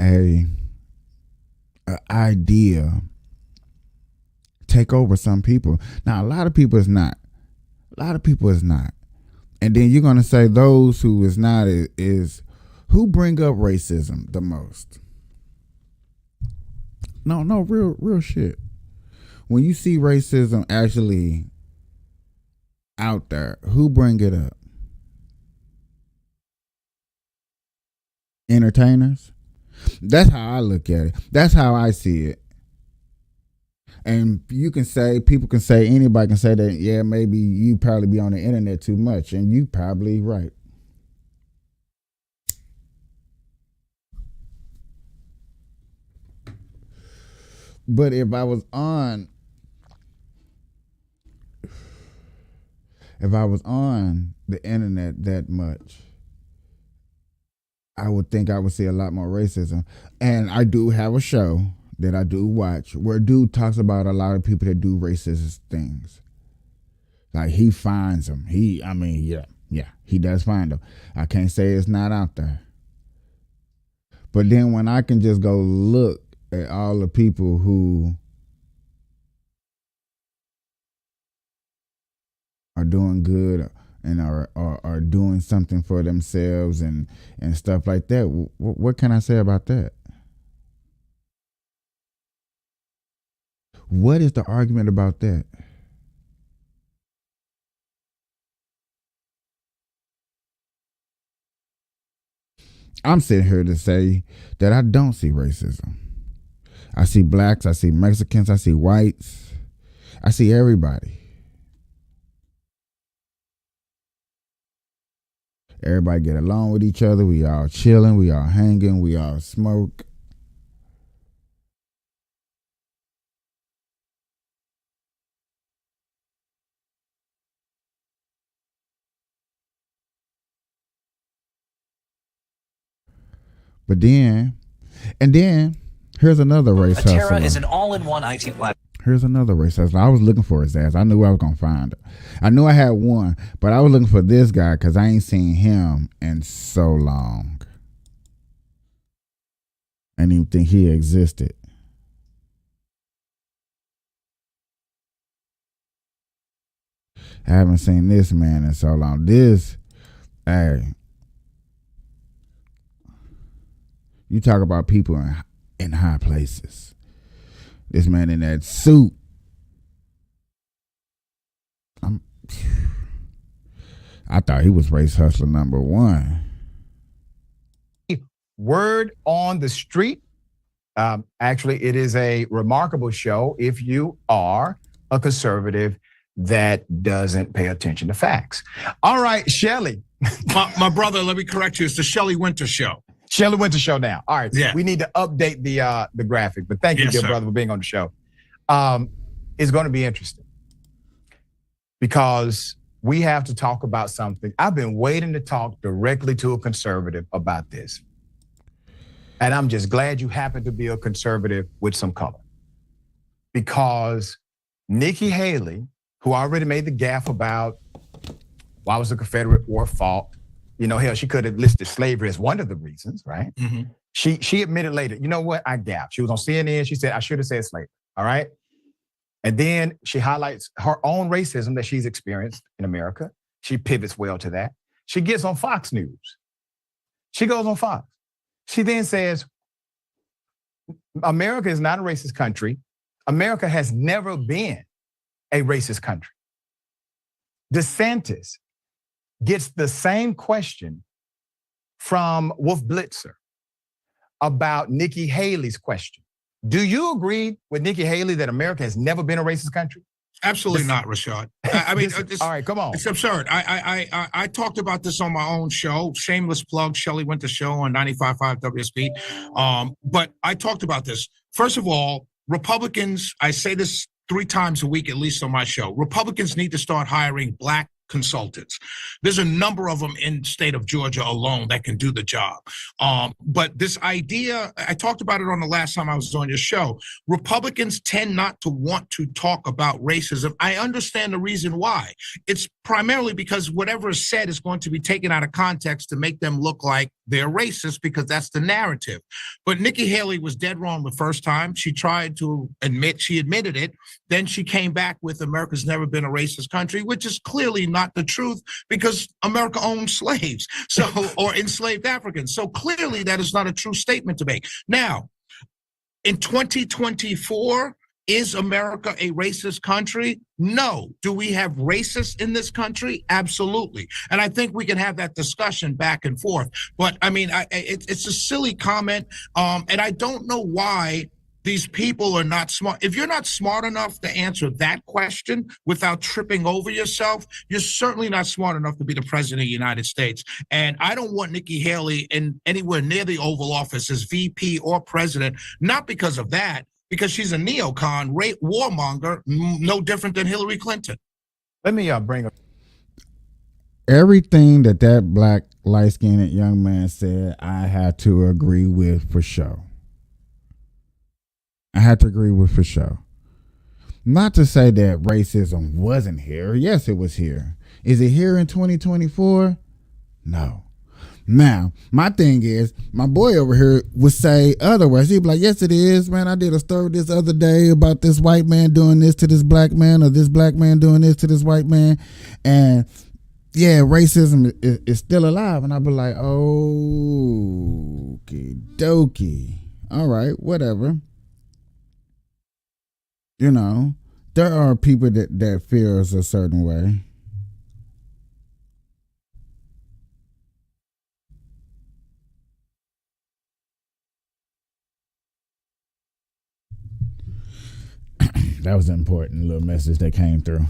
a idea take over some people. Now, a lot of people is not. And then you're going to say those who is not is who bring up racism the most. No, real shit. When you see racism actually out there, who bring it up? Entertainers? That's how I look at it. That's how I see it. And people can say, anybody can say that, yeah, maybe you probably be on the internet too much, and you probably right. But if I was on the internet that much, I would think I would see a lot more racism. And I do have a show that I do watch where dude talks about a lot of people that do racist things. Like he finds them. He does find them. I can't say it's not out there. But then when I can just go look at all the people who are doing good and are doing something for themselves and stuff like that, what can I say about that? What is the argument about that? I'm sitting here to say that I don't see racism. I see blacks, I see Mexicans, I see whites, I see everybody. Everybody get along with each other. We all chilling, we all hanging, we all smoke. But then here's another race hustler. Atera is an all-in-one IT platform. Here's another race hustler. I was looking for his ass. I knew I was going to find it. I knew I had one, but I was looking for this guy because I ain't seen him in so long. I didn't even think he existed. I haven't seen this man in so long. You talk about people in high places. This man in that suit. I thought he was race hustler number one. Word on the street. Actually, it is a remarkable show if you are a conservative that doesn't pay attention to facts. All right, Shelley. My brother, let me correct you. It's the Shelley Winter Show. Shelley Winter Show now. All right. Yeah. We need to update the graphic, but thank you, Yes, dear sir. brother, for being on the show. It's going to be interesting because we have to talk about something. I've been waiting to talk directly to a conservative about this. And I'm just glad you happen to be a conservative with some color. Because Nikki Haley, who already made the gaffe about why was the Confederate War fought, Hell, she could have listed slavery as one of the reasons, right? Mm-hmm. She admitted later, you know what? I gapped. She was on CNN. She said, I should have said slavery. All right. And then she highlights her own racism that she's experienced in America. She pivots well to that. She gets on Fox News. She goes on Fox. She then says, America is not a racist country. America has never been a racist country. DeSantis gets the same question from Wolf Blitzer about Nikki Haley's question. Do you agree with Nikki Haley that America has never been a racist country? Absolutely not, Rashad. I mean, all right, come on. It's absurd. I talked about this on my own show, shameless plug, Shelley Winter Show on 95.5 WSB. But I talked about this. First of all, Republicans, I say this 3 times a week, at least on my show, Republicans need to start hiring Black consultants. There's a number of them in the state of Georgia alone that can do the job. But this idea, I talked about it on the last time I was on your show. Republicans tend not to want to talk about racism. I understand the reason why. It's primarily because whatever is said is going to be taken out of context to make them look like they're racist, because that's the narrative. But Nikki Haley was dead wrong the first time. She tried to she admitted it. Then she came back with America's never been a racist country, which is clearly not the truth, because America owned slaves, or enslaved Africans. So clearly that is not a true statement to make. Now, in 2024, is America a racist country? No. Do we have racists in this country? Absolutely. And I think we can have that discussion back and forth. But I mean, it's a silly comment. And I don't know why these people are not smart. If you're not smart enough to answer that question without tripping over yourself, you're certainly not smart enough to be the president of the United States. And I don't want Nikki Haley anywhere near the Oval Office as VP or president, not because of that, because she's a neocon, warmonger, no different than Hillary Clinton. Let me bring up everything that black, light-skinned young man said. I had to agree with for sure. I had to agree with for sure. Not to say that racism wasn't here. Yes, it was here. Is it here in 2024? No. Now, my thing is, my boy over here would say otherwise. He'd be like, yes, it is, man. I did a story this other day about this white man doing this to this black man, or this black man doing this to this white man. And yeah, racism is still alive. And I'd be like, okie dokie. All right, whatever. You know, there are people that feels a certain way. That was an important little message that came through.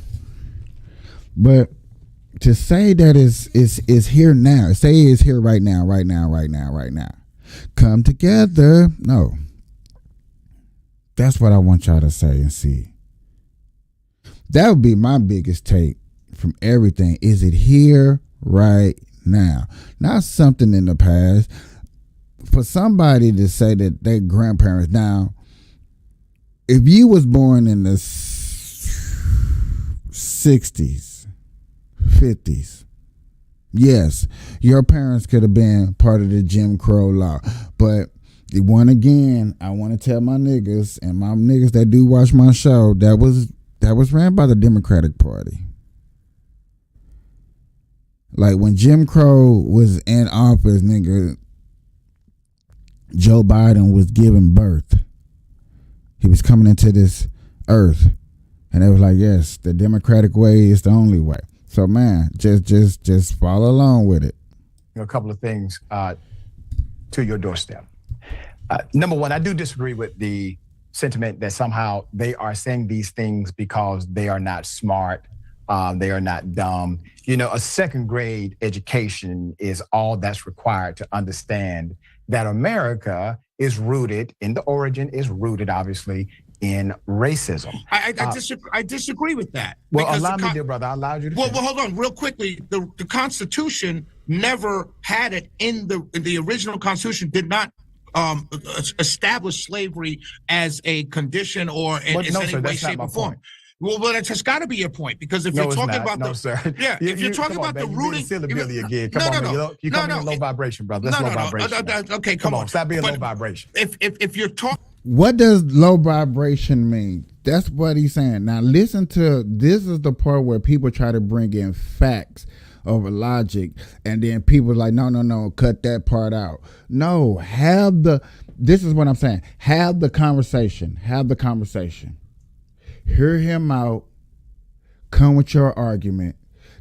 But to say that is here now, say it's here right now. Come together. No. That's what I want y'all to say and see. That would be my biggest take from everything. Is it here right now? Not something in the past. For somebody to say that their grandparents, now, if you was born in the 60s, 50s, yes, your parents could have been part of the Jim Crow law. But one again, I want to tell my niggas and my niggas that do watch my show, that was ran by the Democratic Party. Like when Jim Crow was in office, nigga, Joe Biden was giving birth. He was coming into this earth, and they was like, yes, the Democratic way is the only way. So man, just follow along with it. A couple of things to your doorstep. Number one, I do disagree with the sentiment that somehow they are saying these things because they are not smart, they are not dumb. You know, a second grade education is all that's required to understand that America is rooted in the origin, is rooted obviously in racism. I disagree with that. Well, allow me, dear brother, I allowed you to Well, hold on, real quickly. The Constitution never had it in the original Constitution, did not establish slavery as a condition or in any way, shape, or form. Well, it has got to be your point because if No, you're it's talking not. about no, the sir. yeah, if you're talking come on, about the man. You being rooting, silly if you- Billy again. no, Come on, no, man. no, You come in low vibration, brother. That's low vibration. Okay, come on. Stop being But low vibration. If you're talking. What does low vibration mean? That's what he's saying. Now listen to this is the part where people try to bring in facts over logic, and then people are like, no, cut that part out. No, this is what I'm saying. Have the conversation. Have the conversation. Hear him out. Come with your argument.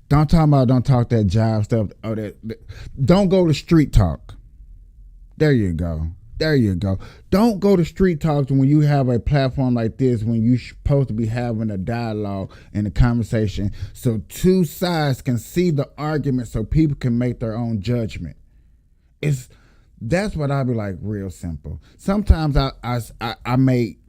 Don't talk that jive stuff. Don't go to street talk. There you go. Don't go to street talks when you have a platform like this, when you're supposed to be having a dialogue and a conversation so two sides can see the argument so people can make their own judgment. That's what I be like, real simple. Sometimes I make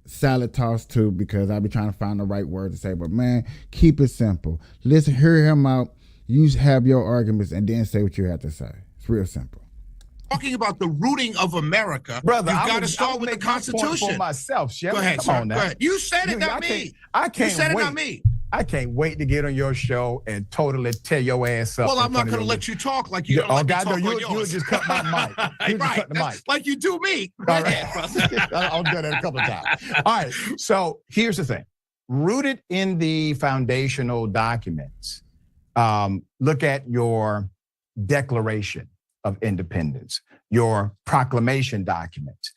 salad toss too because I be trying to find the right word to say, but man, keep it simple. Listen, hear him out. You have your arguments and then say what you have to say. It's real simple. Talking about the rooting of America, brother, you've got to start with the Constitution. For myself, Chef. Go ahead, Come sir. on now. Go ahead. You said it, not me. I can't you said wait. it, not me. I can't wait to get on your show and totally tear your ass up. Well, I'm not going to let you talk like you don't let me talk on yours. You'll just cut my mic. You just cut the mic. Like you do me. All right. I'll do that a couple of times. All right. So here's the thing. Rooted in the foundational documents, look at your Declaration of Independence, your proclamation documents,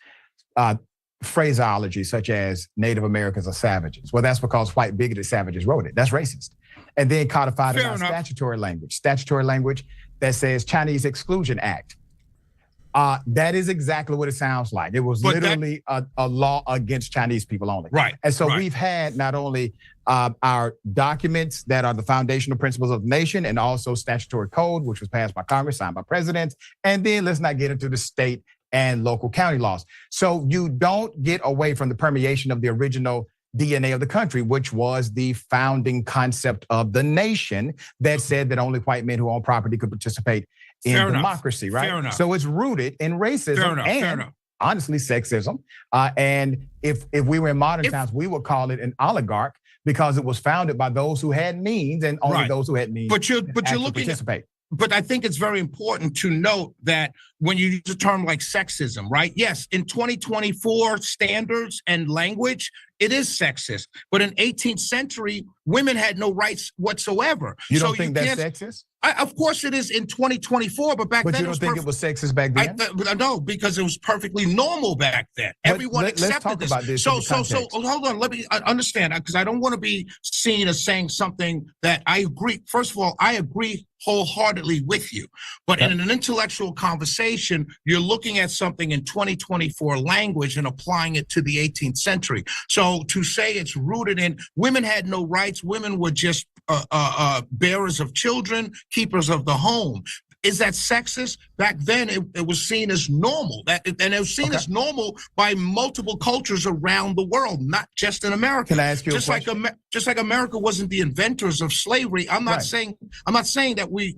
phraseology such as Native Americans are savages. Well, that's because white bigoted savages wrote it. That's racist. And then codified in our statutory language that says Chinese Exclusion Act. That is exactly what it sounds like. It was literally a law against Chinese people only. Right. And so we've had not only our documents that are the foundational principles of the nation and also statutory code, which was passed by Congress, signed by presidents. And then let's not get into the state and local county laws. So you don't get away from the permeation of the original DNA of the country, which was the founding concept of the nation that said that only white men who own property could participate in democracy, right? Fair enough. So it's rooted in racism and honestly sexism. And if we were in modern times, we would call it an oligarch because it was founded by those who had means and only those who had means. But you're looking participate. But I think it's very important to note that when you use a term like sexism, right? Yes, in 2024 standards and language, it is sexist. But in 18th century, women had no rights whatsoever. You don't think that's sexist? Of course it is in 2024, but back then you don't think it was sexist back then? No, because it was perfectly normal back then. Everyone accepted this. About this so hold on, let me understand, because I don't want to be seen as saying something that I agree. First of all, I agree wholeheartedly with you. But in an intellectual conversation, you're looking at something in 2024 language and applying it to the 18th century. So to say it's rooted in women had no rights, women were just bearers of children, keepers of the home. Is that sexist? Back then, it was seen as normal. And it was seen as normal by multiple cultures around the world, not just in America. Can I ask you a question? Just like America wasn't the inventors of slavery. I'm not saying that we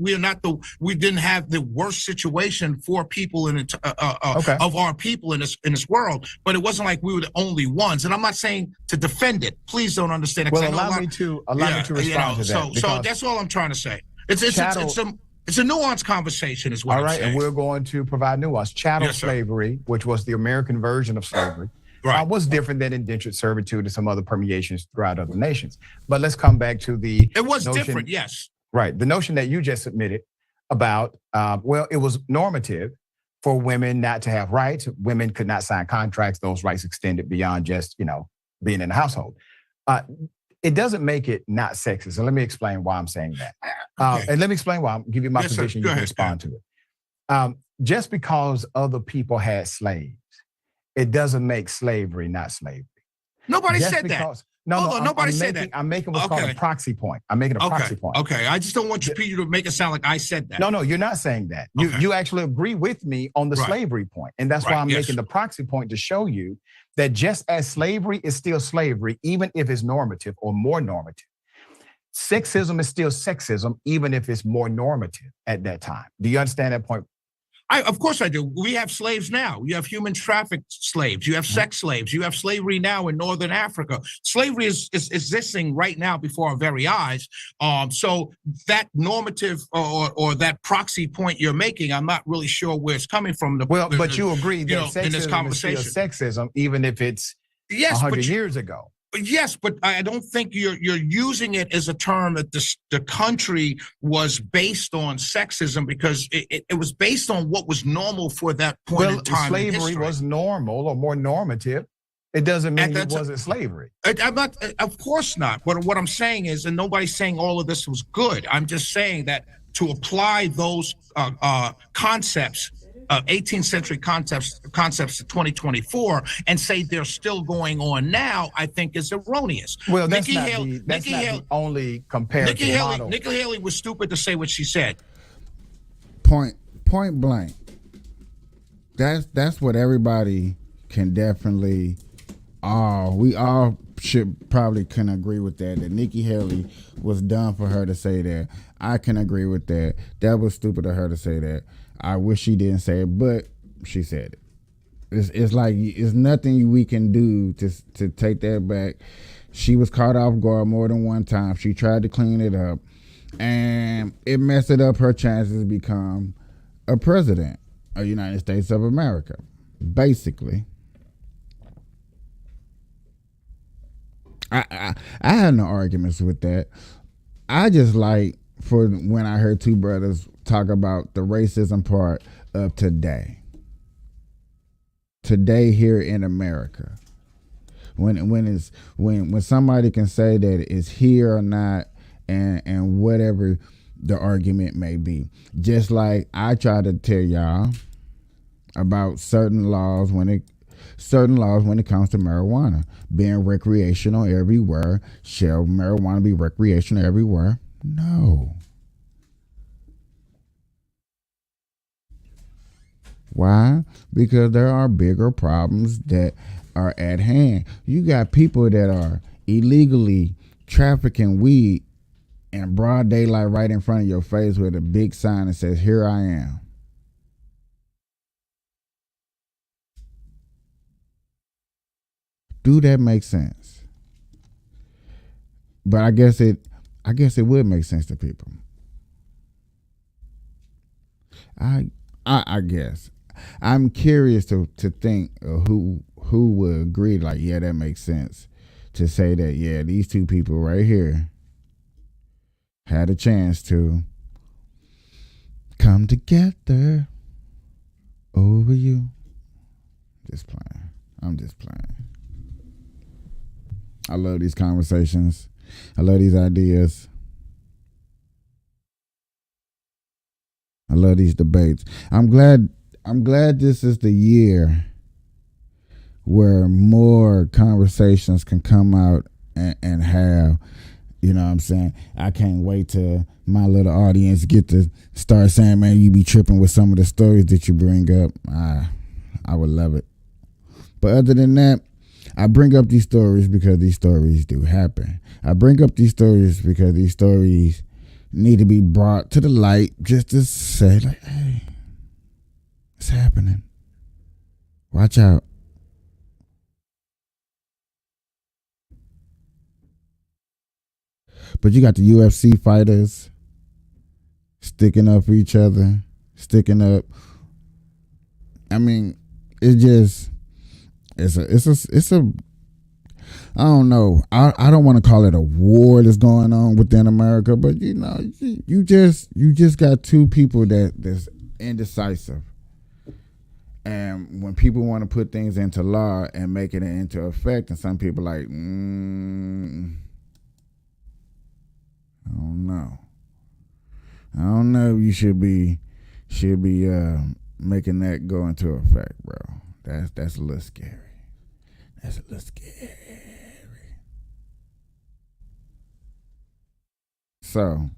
didn't have the worst situation for people of our people in this world, but it wasn't like we were the only ones. And I'm not saying to defend it. Please don't understand it. Well, allow me to respond to that. So that's all I'm trying to say. It's a nuanced conversation is what I'm saying. And we're going to provide nuance. Chattel slavery, which was the American version of slavery, was different than indentured servitude and some other permeations throughout other nations. But let's come back to the It was different, yes. Right. The notion that you just submitted about, it was normative for women not to have rights. Women could not sign contracts. Those rights extended beyond just, being in the household. It doesn't make it not sexist. And let me explain why I'm saying that. And let me explain why. I'll give you my position. You can respond to it. Just because other people had slaves, it doesn't make slavery not slavery. Nobody said that. Nobody said that. I'm making what's called a proxy point. I'm making a proxy point. Okay, I just don't want you to make it sound like I said that. No, you're not saying that. You actually agree with me on the slavery point. And that's why I'm making the proxy point to show you that just as slavery is still slavery, even if it's normative or more normative, sexism is still sexism, even if it's more normative at that time. Do you understand that point? Of course I do. We have slaves now. You have human trafficked slaves. You have sex slaves. You have slavery now in Northern Africa. Slavery is existing right now before our very eyes. So that normative or that proxy point you're making, I'm not really sure where it's coming from. But you agree that sexism in this conversation is still sexism, even if it's 100 years ago. Yes, but I don't think you're using it as a term that the country was based on sexism, because it was based on what was normal for that point in time. Slavery was normal or more normative. It doesn't mean it wasn't slavery. I'm not, of course not. But what I'm saying is, and nobody's saying all of this was good. I'm just saying that to apply those concepts, 18th century concepts to 2024 and say they're still going on now, I think is erroneous. Well, that's not the only comparative model. Nikki Haley was stupid to say what she said. Point blank. That's what everybody can definitely. We all should probably can agree with that Nikki Haley was dumb for her to say that. I can agree with that. That was stupid of her to say that. I wish she didn't say it, but she said it. It's like it's nothing we can do to take that back. She was caught off guard more than one time. She tried to clean it up, and it messed up her chances to become a president of the United States of America, basically. I had no arguments with that. I just like for when I heard two brothers talk about the racism part of today here in America. When somebody can say that it's here or not, and whatever the argument may be. Just like I try to tell y'all about certain laws when it comes to marijuana being recreational everywhere. Shall marijuana be recreational everywhere? No. Why? Because there are bigger problems that are at hand. You got people that are illegally trafficking weed in broad daylight right in front of your face with a big sign that says, "Here I am." Do that make sense? But I guess it would make sense to people. I guess. I'm curious to think who would agree, like, yeah, that makes sense, to say that, yeah, these two people right here had a chance to come together over you. Just playing. I'm just playing. I love these conversations. I love these ideas. I love these debates. I'm glad this is the year where more conversations can come out and have, you know what I'm saying? I can't wait till my little audience get to start saying, man, you be tripping with some of the stories that you bring up. I would love it. But other than that, I bring up these stories because these stories do happen. I bring up these stories because these stories need to be brought to the light, just to say, like, hey, it's happening. Watch out. But you got the UFC fighters sticking up for each other, sticking up. I mean, it's a I don't know. I don't want to call it a war that's going on within America, but you know, you just got two people that's indecisive. And when people want to put things into law and make it into effect, and some people like, I don't know. I don't know if you should be making that go into effect, bro. That's a little scary. That's a little scary. So,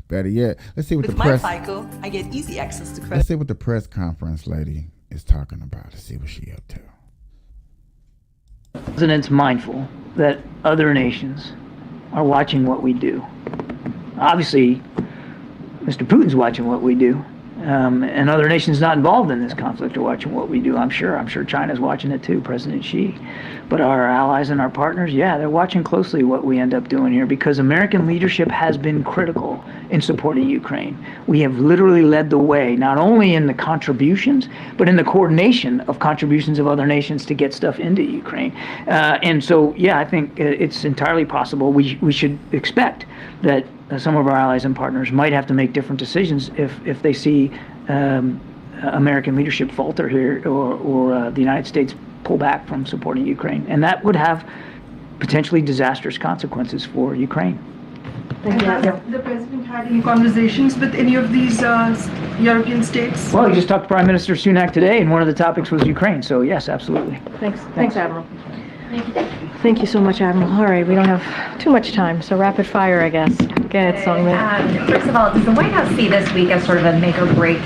better yet, let's see what With the press. my FICO, I get easy access to credit. Let's see what the press conference lady is talking about. Let's see what she up to. The president's mindful that other nations are watching what we do. Obviously, Mr. Putin's watching what we do. and other nations not involved in this conflict are watching what we do. I'm sure China's watching it too, President Xi. But our allies and our partners, yeah, they're watching closely what we end up doing here, because American leadership has been critical in supporting Ukraine. We have literally led the way, not only in the contributions, but in the coordination of contributions of other nations to get stuff into Ukraine. And so, yeah, I think it's entirely possible. We should expect that some of our allies and partners might have to make different decisions if they see American leadership falter here, or the United States pull back from supporting Ukraine. And that would have potentially disastrous consequences for Ukraine. Has the president had any conversations with any of these European states? Well, he just talked to Prime Minister Sunak today, and one of the topics was Ukraine. So yes, absolutely. Thanks, Admiral. Thank you so much, Admiral. All right, we don't have too much time, so rapid fire, I guess. Go ahead, Songmin. First of all, does the White House see this week as sort of a make or break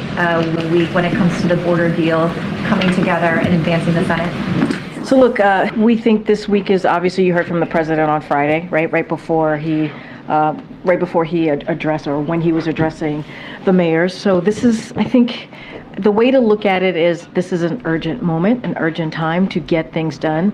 week when it comes to the border deal coming together and advancing the Senate? So look, we think this week is, obviously you heard from the president on Friday, right before he addressed, or when he was addressing the mayors. So this is, I think, the way to look at it is this is an urgent moment, an urgent time to get things done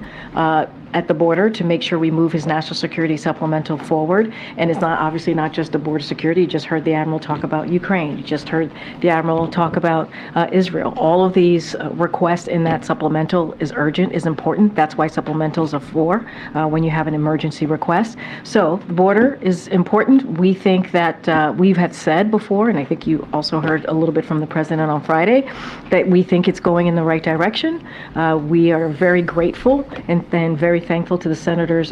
at the border, to make sure we move his national security supplemental forward. And it's not, obviously not just the border security. You just heard the Admiral talk about Ukraine. You just heard the Admiral talk about Israel. All of these requests in that supplemental is urgent, is important. That's why supplementals are for when you have an emergency request. So the border is important. We think that we've had said before, and I think you also heard a little bit from the president on Friday, that we think it's going in the right direction. We are very grateful and very thankful to the senators,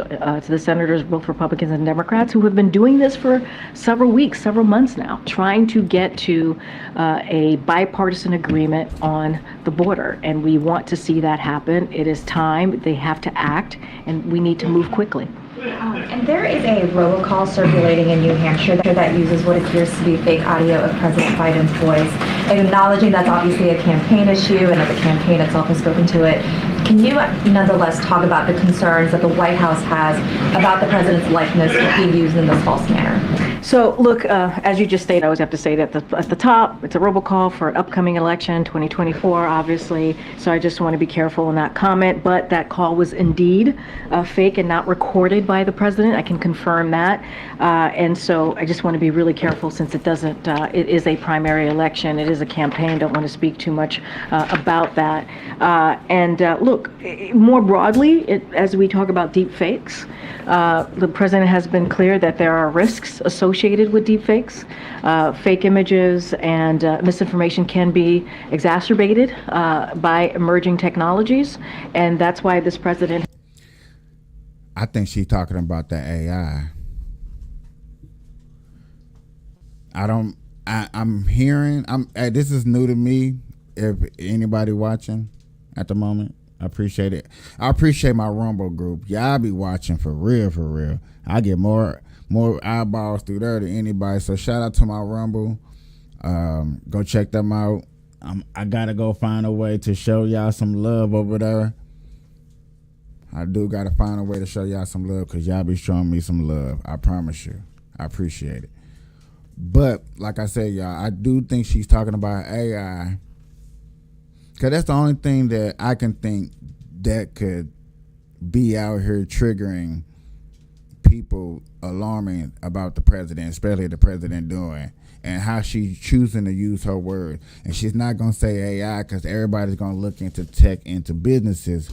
both Republicans and Democrats, who have been doing this for several weeks, several months now, trying to get to a bipartisan agreement on the border. And we want to see that happen. It is time. They have to act, and we need to move quickly. And there is a robocall circulating in New Hampshire that uses what appears to be fake audio of President Biden's voice, acknowledging that's obviously a campaign issue and that the campaign itself has spoken to it. Can you nonetheless talk about the concerns that the White House has about the president's likeness being used in this false manner? So look, as you just stated, I always have to say that at the top, it's a robocall for an upcoming election, 2024, obviously. So I just want to be careful in that comment. But that call was indeed fake and not recorded by the president. I can confirm that. And so I just want to be really careful, since it doesn't, it is a primary election. It is a campaign. Don't want to speak too much about that. Look, more broadly, as we talk about deep fakes, the president has been clear that there are risks associated with deep fakes. Fake images and misinformation can be exacerbated by emerging technologies, and that's why this president. I think she's talking about the AI. This is new to me. If anybody watching at the moment, I appreciate it. I appreciate my Rumble group. Y'all be watching for real. I get more eyeballs through there than anybody. So shout out to my Rumble. Go check them out. I gotta go find a way to show y'all some love over there. I do gotta find a way to show y'all some love, because y'all be showing me some love. I promise you. I appreciate it. But like I said, y'all, I do think she's talking about AI, because that's the only thing that I can think that could be out here triggering people, alarming about the president, especially the president doing, and how she's choosing to use her word. And she's not going to say AI, because everybody's going to look into tech, into businesses,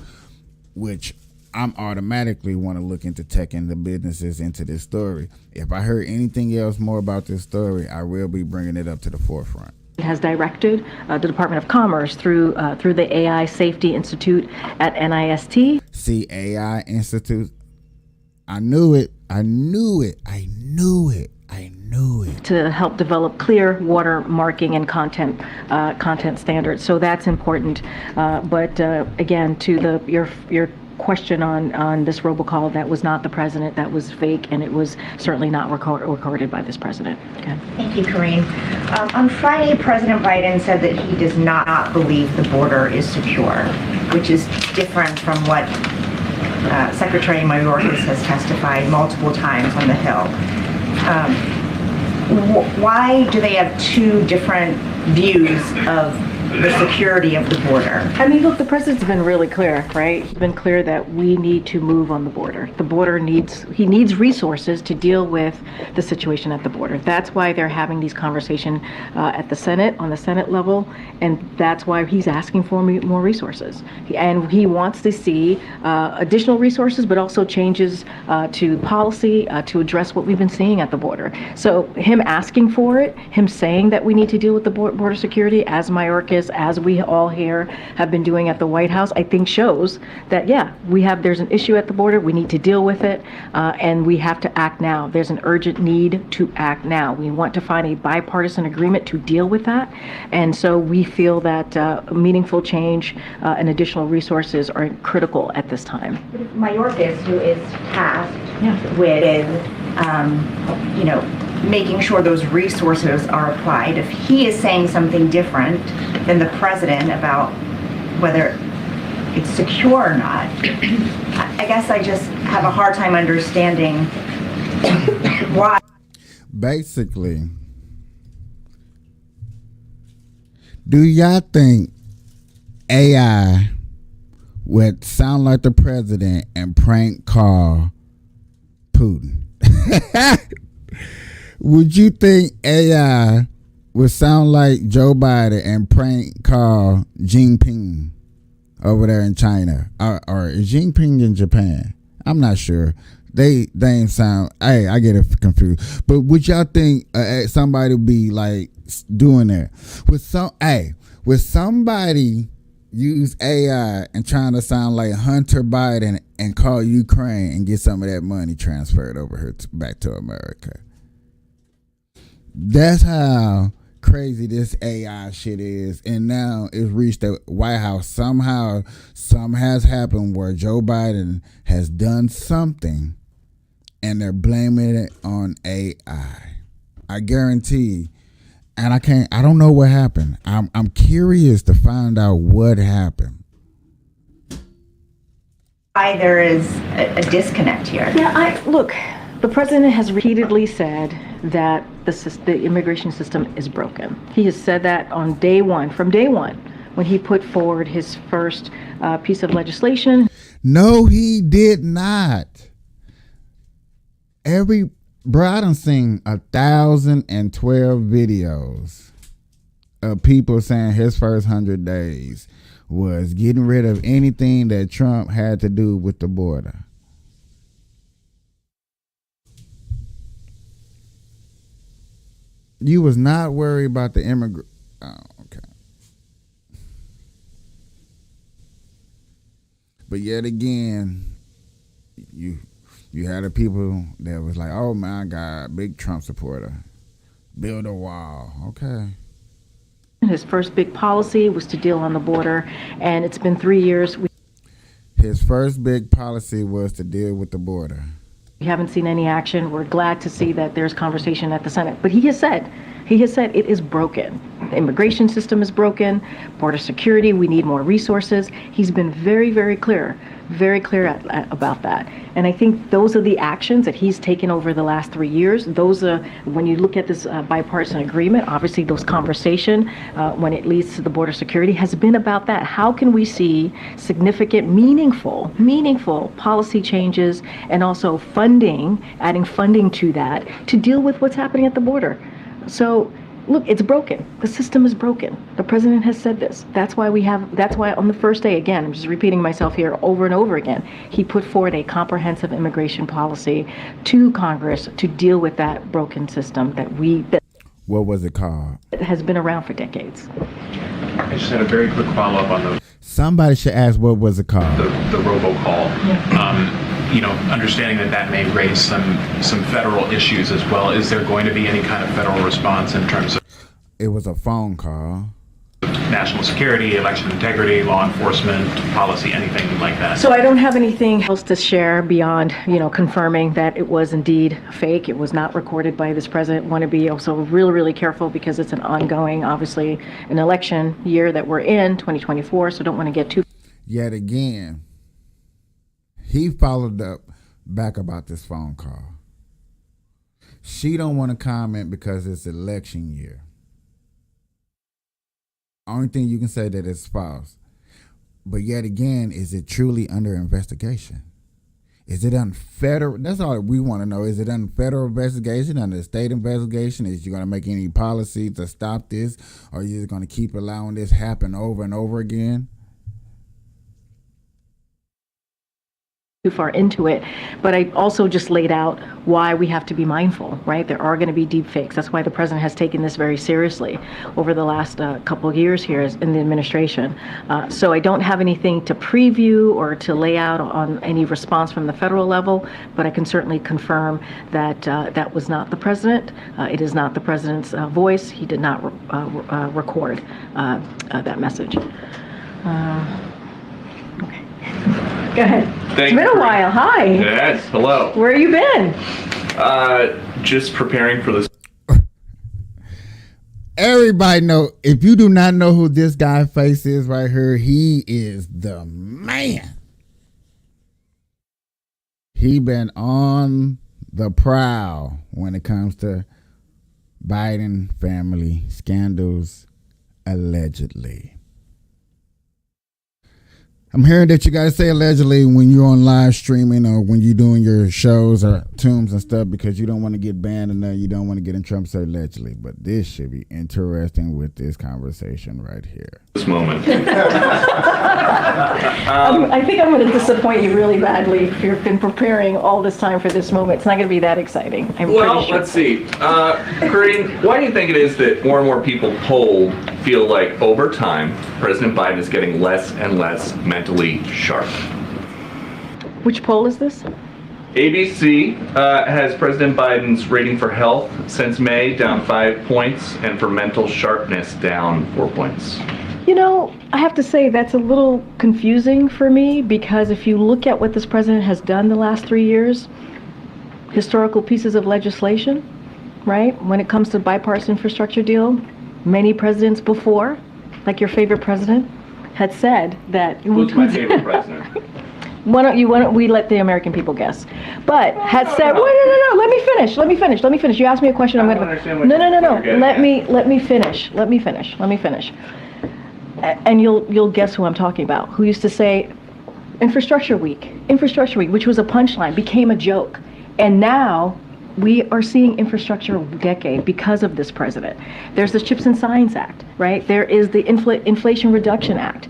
which I'm automatically want to look into tech and the businesses into this story. If I heard anything else more about this story, I will be bringing it up to the forefront. Has directed the Department of Commerce through the AI Safety Institute at NIST. See, AI Institute. I knew it. To help develop clear watermarking and content standards. So that's important. But again, to your question on this robocall, that was not the president. That was fake, and it was certainly not recorded by this president. Okay. Thank you, Karine. On Friday, President Biden said that he does not believe the border is secure, which is different from what Secretary Mayorkas has testified multiple times on the Hill. Why do they have two different views of the security of the border? I mean, look, the president's been really clear, right? He's been clear that we need to move on the border. The border he needs resources to deal with the situation at the border. That's why they're having these conversations at the Senate, on the Senate level, and that's why he's asking for more resources. And he wants to see additional resources, but also changes to policy to address what we've been seeing at the border. So him asking for it, him saying that we need to deal with the border security, as Mayorkas, as we all here have been doing at the White House, I think shows that, yeah, there's an issue at the border, we need to deal with it, and we have to act now. There's an urgent need to act now. We want to find a bipartisan agreement to deal with that, and so we feel that meaningful change and additional resources are critical at this time. Mayorkas, who is tasked with, making sure those resources are applied, if he is saying something different than the president about whether it's secure or not, I guess I just have a hard time understanding why. Basically, do y'all think AI would sound like the president and prank call Putin? Would you think AI would sound like Joe Biden and prank call Jinping over there in China? Or is Jinping in Japan? I'm not sure. They ain't sound. Hey, I get it confused. But would y'all think somebody would be like doing that? Would somebody use AI and trying to sound like Hunter Biden and call Ukraine and get some of that money transferred over here back to America? That's how crazy this AI shit is. And now it's reached the White House. Somehow, something has happened where Joe Biden has done something and they're blaming it on AI. I guarantee. And I don't know what happened. I'm curious to find out what happened. Why there is a disconnect here. Yeah, look, the president has repeatedly said that the immigration system is broken. He has said that from day one, when he put forward his first piece of legislation. No, he did not. Bro, I done seen 1,012 videos of people saying his first 100 days was getting rid of anything that Trump had to do with the border. You was not worried about the immigrant. Oh, okay. But yet again, you had the people that was like, oh my God, big Trump supporter. Build a wall. Okay. His first big policy was to deal on the border, and it's been 3 years. His first big policy was to deal with the border. We haven't seen any action. We're glad to see that there's conversation at the Senate. But he has said it is broken. The immigration system is broken. Border security, we need more resources. He's been very, very clear about that. And I think those are the actions that he's taken over the last 3 years. Those are, when you look at this bipartisan agreement, obviously those conversation when it leads to the border security has been about that. How can we see significant, meaningful policy changes and also adding funding to that to deal with what's happening at the border? So look, it's broken. The system is broken. The president has said this. That's why on the first day, again, I'm just repeating myself here over and over again, he put forward a comprehensive immigration policy to Congress to deal with that broken system that what was it called? It has been around for decades. I just had a very quick follow-up on those. Somebody should ask, what was it called? The robocall. Yeah. Understanding that may raise some federal issues as well. Is there going to be any kind of federal response in terms of? It was a phone call. National security, election integrity, law enforcement, policy, anything like that. So I don't have anything else to share beyond, confirming that it was indeed fake. It was not recorded by this president. Want to be also really, really careful because it's an ongoing, obviously, an election year that we're in, 2024. So don't want to get too. Yet again, he followed up back about this phone call. She don't want to comment because it's election year. Only thing you can say that it's false. But yet again, is it truly under investigation? Is it on federal? That's all we want to know. Is it under federal investigation, under state investigation? Is you going to make any policy to stop this? Or are you just going to keep allowing this happen over and over again? Too far into it, but I also just laid out why we have to be mindful, right? There are going to be deep fakes. That's why the president has taken this very seriously over the last couple of years here in the administration. So I don't have anything to preview or to lay out on any response from the federal level, but I can certainly confirm that that was not the president. It is not the president's voice. He did not record that message. Okay. Go ahead. It's been a while. Hi. Yes, hello. Where you been? Just preparing for this. Everybody know, if you do not know who this guy face is right here, he is the man. He been on the prowl when it comes to Biden family scandals, allegedly. I'm hearing that you got to say allegedly when you're on live streaming or when you're doing your shows or tunes and stuff, because you don't want to get banned and you don't want to get in trouble. So allegedly, but this should be interesting with this conversation right here. This moment. I think I'm going to disappoint you really badly if you've been preparing all this time for this moment. It's not going to be that exciting. Well, let's see. Corinne, why do you think it is that more and more people polled feel like over time President Biden is getting less and less mentally sharp? Which poll is this? ABC has President Biden's rating for health since May down 5 points and for mental sharpness down 4 points. You know, I have to say that's a little confusing for me, because if you look at what this president has done the last 3 years, historical pieces of legislation, right? When it comes to bipartisan infrastructure deal, many presidents before, like your favorite president, had said that. Who's my favorite president? Why don't we let the American people guess? But had said, no, let me finish. You asked me a question, I'm going to. No. Let me finish. And you'll guess who I'm talking about. Who used to say, Infrastructure Week, which was a punchline, became a joke. And now we are seeing infrastructure decade because of this president. There's the CHIPS and Science Act, right? There is the Inflation Reduction Act.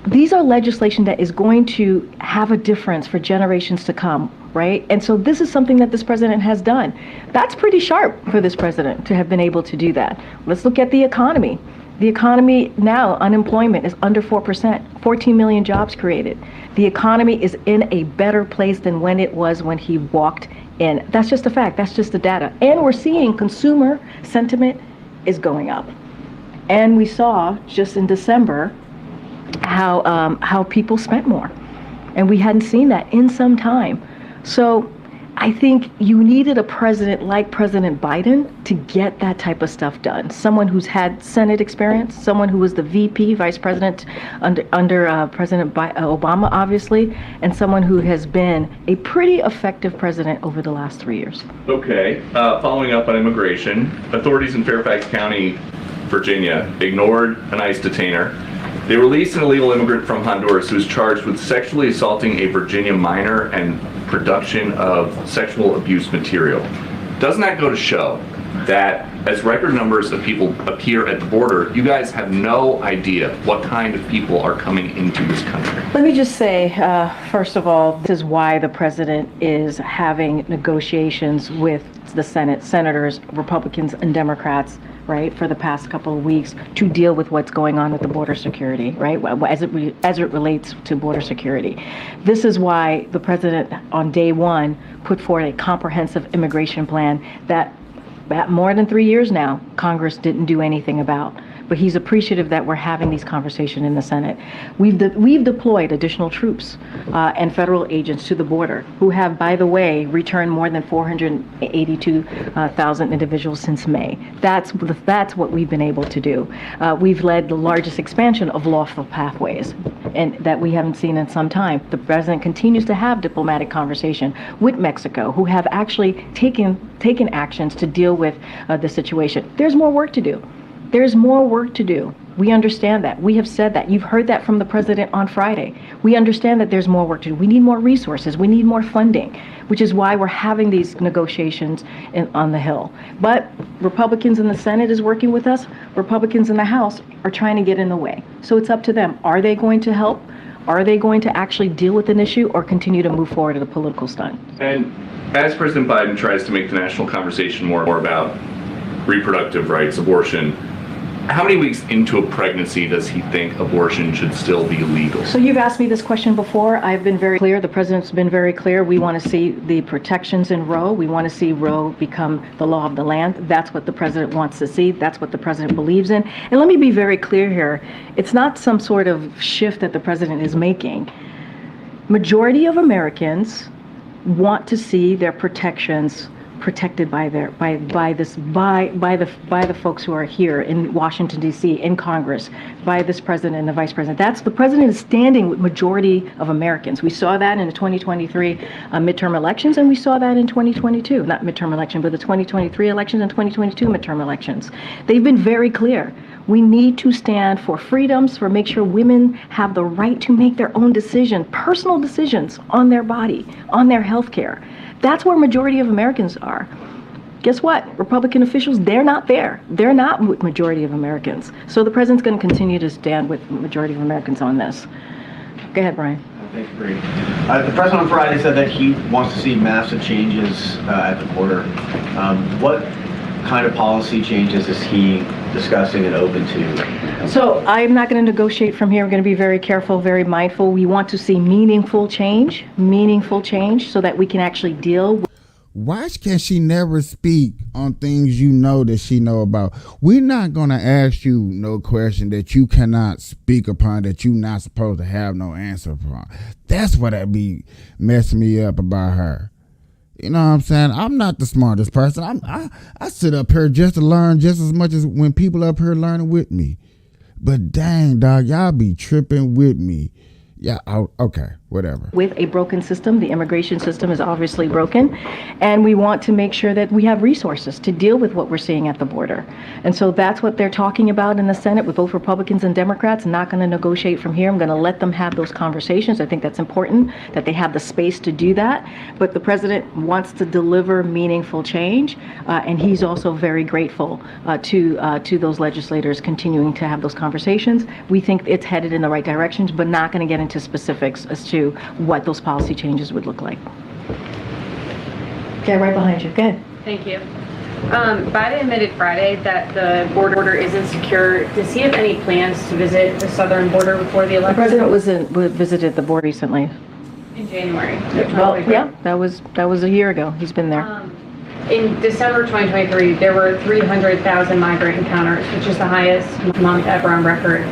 These are legislation that is going to have a difference for generations to come, right? And so this is something that this president has done. That's pretty sharp for this president to have been able to do that. Let's look at the economy. The economy now, unemployment is under 4%, 14 million jobs created. The economy is in a better place than when it was when he walked in. That's just a fact, that's just the data. And we're seeing consumer sentiment is going up. And we saw just in December how people spent more. And we hadn't seen that in some time. So I think you needed a president like President Biden to get that type of stuff done. Someone who's had Senate experience, someone who was the VP, vice president under President Obama, obviously, and someone who has been a pretty effective president over the last 3 years. Okay, following up on immigration, authorities in Fairfax County, Virginia, ignored an ICE detainer. They released an illegal immigrant from Honduras who was charged with sexually assaulting a Virginia minor and production of sexual abuse material. Doesn't that go to show that as record numbers of people appear at the border, you guys have no idea what kind of people are coming into this country? Let me just say, first of all, this is why the president is having negotiations with the Senate, senators, Republicans and Democrats, right, for the past couple of weeks to deal with what's going on with the border security, right, as it relates to border security. This is why the president on day one put forward a comprehensive immigration plan that more than 3 years now, Congress didn't do anything about. But he's appreciative that we're having these conversations in the Senate. We've deployed additional troops and federal agents to the border who have, by the way, returned more than 482,000 individuals since May. That's what we've been able to do. We've led the largest expansion of lawful pathways, and that we haven't seen in some time. The president continues to have diplomatic conversation with Mexico, who have actually taken actions to deal with the situation. There's more work to do. There's more work to do. We understand that. We have said that. You've heard that from the president on Friday. We understand that there's more work to do. We need more resources. We need more funding, which is why we're having these negotiations on the Hill. But Republicans in the Senate is working with us. Republicans in the House are trying to get in the way. So it's up to them. Are they going to help? Are they going to actually deal with an issue or continue to move forward at a political stunt? And as President Biden tries to make the national conversation more about reproductive rights, abortion, how many weeks into a pregnancy does he think abortion should still be legal? So you've asked me this question before. I've been very clear. The president's been very clear. We want to see the protections in Roe. We want to see Roe become the law of the land. That's what the president wants to see. That's what the president believes in. And let me be very clear here. It's not some sort of shift that the president is making. Majority of Americans want to see their protections protected by the folks who are here in Washington, D.C., in Congress, by this president and the vice president. That's the president is standing with majority of Americans. We saw that in the 2023 midterm elections, and we saw that in 2022, not midterm election, but the 2023 elections and 2022 midterm elections. They've been very clear. We need to stand for freedoms, for make sure women have the right to make their own decisions, personal decisions on their body, on their health care. That's where majority of Americans are. Guess what? Republican officials, they're not there. They're not with majority of Americans. So the president's going to continue to stand with majority of Americans on this. Go ahead, Brian. Thank you, Bree. The president on Friday said that he wants to see massive changes at the border. What kind of policy changes is he discussing and open to? So I'm not going to negotiate from here. We're going to be very careful, very mindful. We want to see meaningful change so that we can actually deal with. Why can she never speak on things you know that she know about? We're not going to ask you no question that you cannot speak upon, that you're not supposed to have no answer for. That's what that be messing me up about her. You know what I'm saying? I'm not the smartest person. I sit up here just to learn just as much as when people up here learning with me. But dang, dog, y'all be tripping with me. Yeah, okay, whatever. With a broken system, the immigration system is obviously broken, and we want to make sure that we have resources to deal with what we're seeing at the border. And so that's what they're talking about in the Senate with both Republicans and Democrats. Not going to negotiate from here. I'm going to let them have those conversations. I think that's important, that they have the space to do that. But the president wants to deliver meaningful change, and he's also very grateful to those legislators continuing to have those conversations. We think it's headed in the right directions, but not going to get into specifics as to what those policy changes would look like. Okay, right behind you. Go ahead. Thank you. Biden admitted Friday that the border isn't secure. Does he have any plans to visit the southern border before the election? The president visited the border recently. In January. Well, yeah, that was a year ago. He's been there. In December 2023, there were 300,000 migrant encounters, which is the highest month ever on record.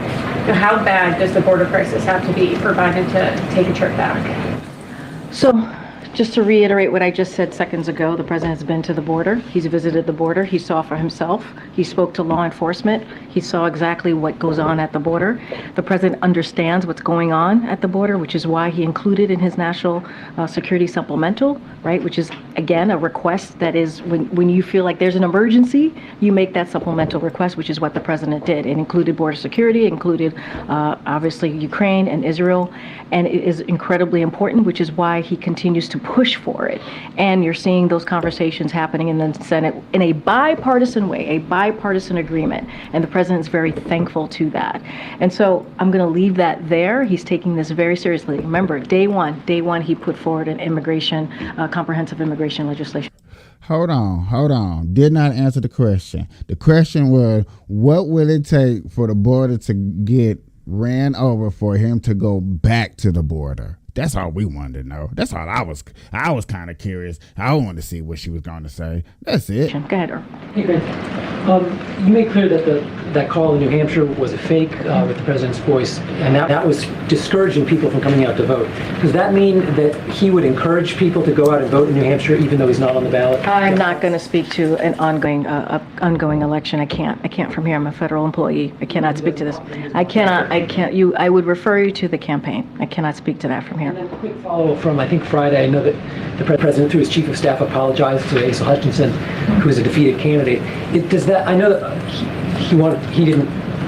How bad does the border crisis have to be for Biden to take a trip back? So, just to reiterate what I just said seconds ago, the president has been to the border. He's visited the border. He saw for himself. He spoke to law enforcement. He saw exactly what goes on at the border. The president understands what's going on at the border, which is why he included in his national security supplemental, right, which is, again, a request that is when you feel like there's an emergency, you make that supplemental request, which is what the president did. It included border security, it included, obviously, Ukraine and Israel, and it is incredibly important, which is why he continues to push for it. And you're seeing those conversations happening in the Senate in a bipartisan way, a bipartisan agreement. And the president's very thankful to that. And so I'm going to leave that there. He's taking this very seriously. Remember, day one, he put forward an immigration, comprehensive immigration legislation. Hold on. Did not answer the question. The question was, what will it take for the border to get ran over for him to go back to the border? That's all we wanted to know. That's all I was kind of curious. I wanted to see what she was going to say. That's it. Go ahead, Earl. Hey, Ben. You made clear that that call in New Hampshire was a fake with the president's voice, and that was discouraging people from coming out to vote. Does that mean that he would encourage people to go out and vote in New Hampshire even though he's not on the ballot? I'm not going to speak to an ongoing election. I can't from here. I'm a federal employee. I cannot speak to this. I would refer you to the campaign. I cannot speak to that from here. here. And then a quick follow from, I think, Friday. I know that the president, through his chief of staff, apologized to Asa Hutchinson, who is a defeated candidate. I know that he didn't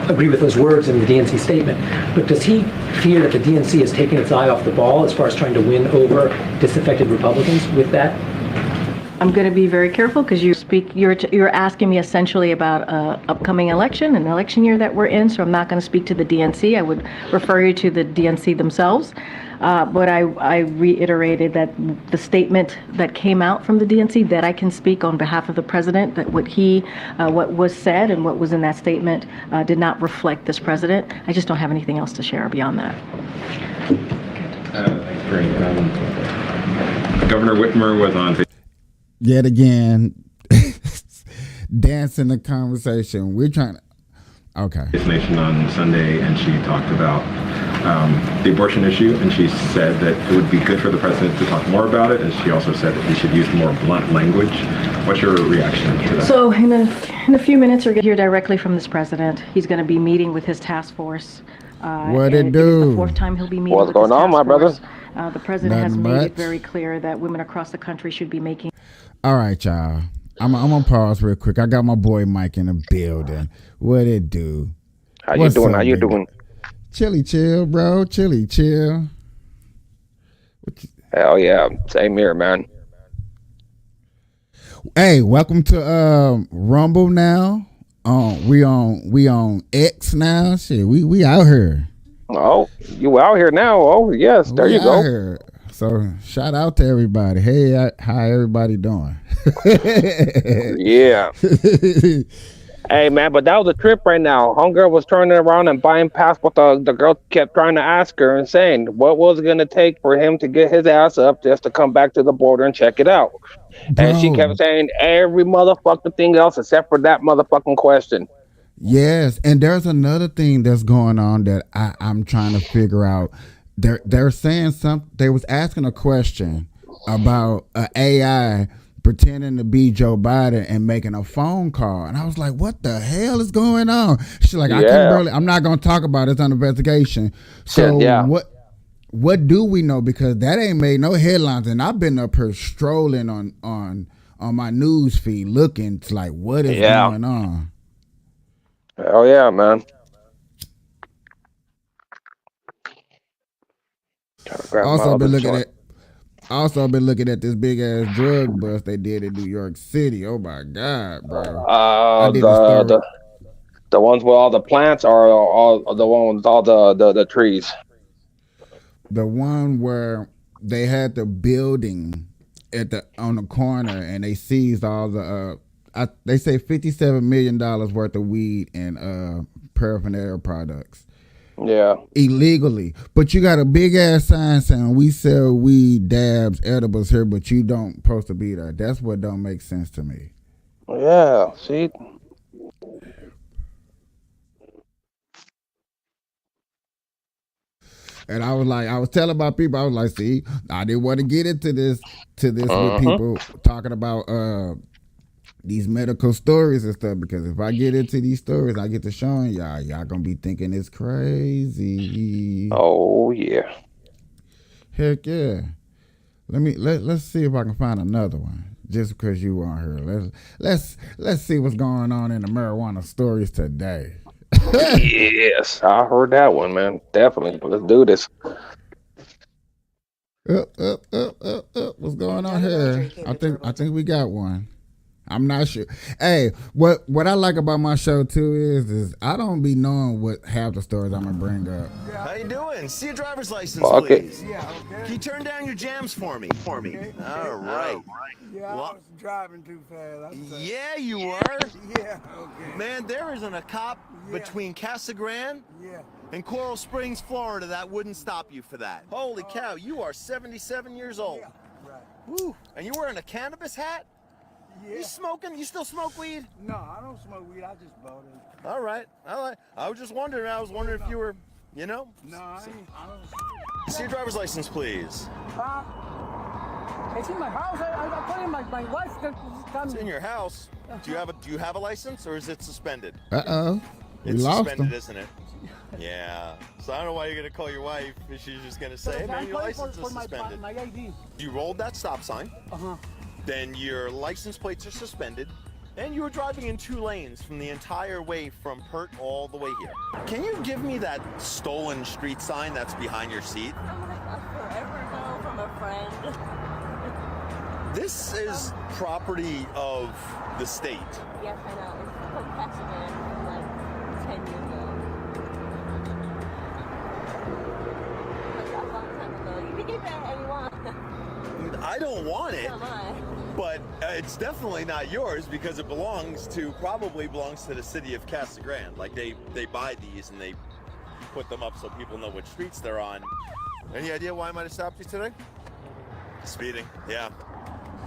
agree with those words in the DNC statement, but does he fear that the DNC has taken its eye off the ball as far as trying to win over disaffected Republicans with that? I'm going to be very careful because you're asking me essentially about upcoming election, an election year that we're in, so I'm not going to speak to the DNC. I would refer you to the DNC themselves. But I reiterated that the statement that came out from the DNC, that I can speak on behalf of the president, that what was said and what was in that statement did not reflect this president. I just don't have anything else to share beyond that. Great. Governor Whitmer was on. Yet again, dancing the conversation. We're trying to. Okay. This Nation on Sunday, and she talked about the abortion issue, and she said that it would be good for the president to talk more about it, and she also said that he should use more blunt language. What's your reaction to that? So in a few minutes, we're going to hear directly from this president. He's going to be meeting with his task force. What it do? It is the fourth time he'll be meeting. What's going on, my brother? The president has Nothing made much. it very clear that women across the country should be making. All right, y'all. I'm gonna pause real quick. I got my boy Mike in the building. What it do? How you doing? How you big- doing? Chilly chill, bro. Chilly chill. Hell yeah. Same here, man. Hey, welcome to Rumble now. We on X now. Shit, we out here. Oh, you out here now? Oh, yes. There We you out go. here. So shout out to everybody. Hey, how everybody doing? Yeah. Hey, man, but that was a trip right now. Homegirl was turning around and buying past what the girl kept trying to ask her and saying, what was it going to take for him to get his ass up just to come back to the border and check it out? And she kept saying every motherfucking thing else except for that motherfucking question. Yes, and there's another thing that's going on that I'm trying to figure out. They're saying something. They was asking a question about an AI pretending to be Joe Biden and making a phone call, and I was like, "What the hell is going on?" She's like, "I can barely. I'm not gonna talk about it. It's under investigation." So what do we know? Because that ain't made no headlines, and I've been up here strolling on my news feed looking to like what is going on. Oh yeah, man. Also been looking at this big ass drug bust they did in New York City. Oh my God, bro! The ones with all the plants or all the one with all the trees? The one where they had the building on the corner and they seized all the they say $57 million worth of weed and paraphernalia products. Yeah. Illegally. But you got a big ass sign saying we sell weed, dabs, edibles here, but you don't supposed to be there. That's what don't make sense to me. Yeah, see? And I was telling my people, I was like, see, I didn't want to get into this with people talking about these medical stories and stuff, because if I get into these stories, I get to showing y'all gonna be thinking it's crazy. Oh yeah. Heck yeah. Let's see if I can find another one. Just because you weren't here. Let's see what's going on in the marijuana stories today. Yes, I heard that one, man. Definitely. Let's do this. What's going on here? I think we got one. I'm not sure. Hey, what I like about my show too is I don't be knowing what half the stories I'm gonna bring up. How you doing? See your driver's license, Okay. please. Yeah, okay. Can you turn down your jams for me? Okay. All right. Yeah, I was driving too fast. Yeah, you were. Yeah, okay. Man, there isn't a cop between Casa Grande and Coral Springs, Florida that wouldn't stop you for that. Holy cow, you are 77 years old. Right. Woo. And you're wearing a cannabis hat? Yeah. You smoking? You still smoke weed? No, I don't smoke weed. I just bought it. All right. I was just wondering. I was wondering if you were, you know? No, I don't. See your driver's license, please. It's in my house. I put in my wife. It's in your house. Do you have a license, or is it suspended? We It's lost suspended, them. isn't it? Yeah. So I don't know why you're gonna call your wife if she's just gonna say, hey man, your license is suspended. My ID. You rolled that stop sign. Uh-huh. Then your license plates are suspended. And you were driving in 2 lanes from the entire way from Pert all the way here. Can you give me that stolen street sign that's behind your seat? I'll forever know from a friend. This is property of the state. Yes, I know. It's from Pasadena from like 10 years ago. Like a long time ago. You can keep it if you want. I don't want it. So am I. But it's definitely not yours because it probably belongs to the city of Casa Grande. Like they buy these and they put them up so people know which streets they're on. Any idea why I might have stopped you today? Speeding, yeah.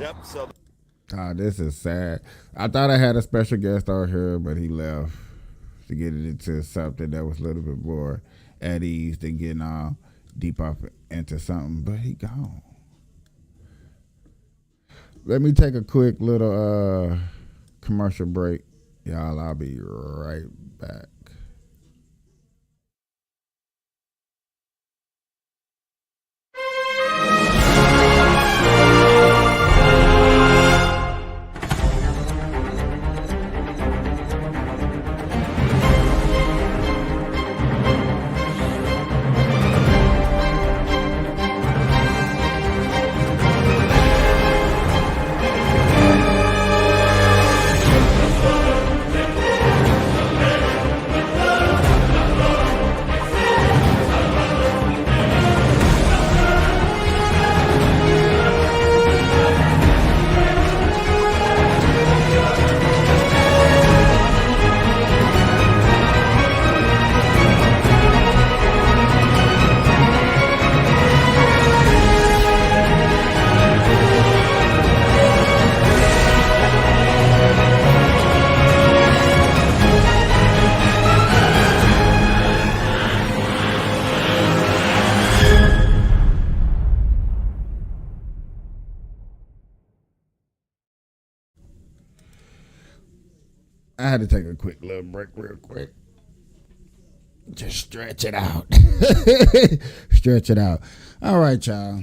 Yep, so. This is sad. I thought I had a special guest out here, but he left to get it into something that was a little bit more at ease than getting all deep up into something, but he gone. Let me take a quick little commercial break. Y'all, I'll be right back. I had to take a quick little break real quick. Just stretch it out. Stretch it out. All right, y'all.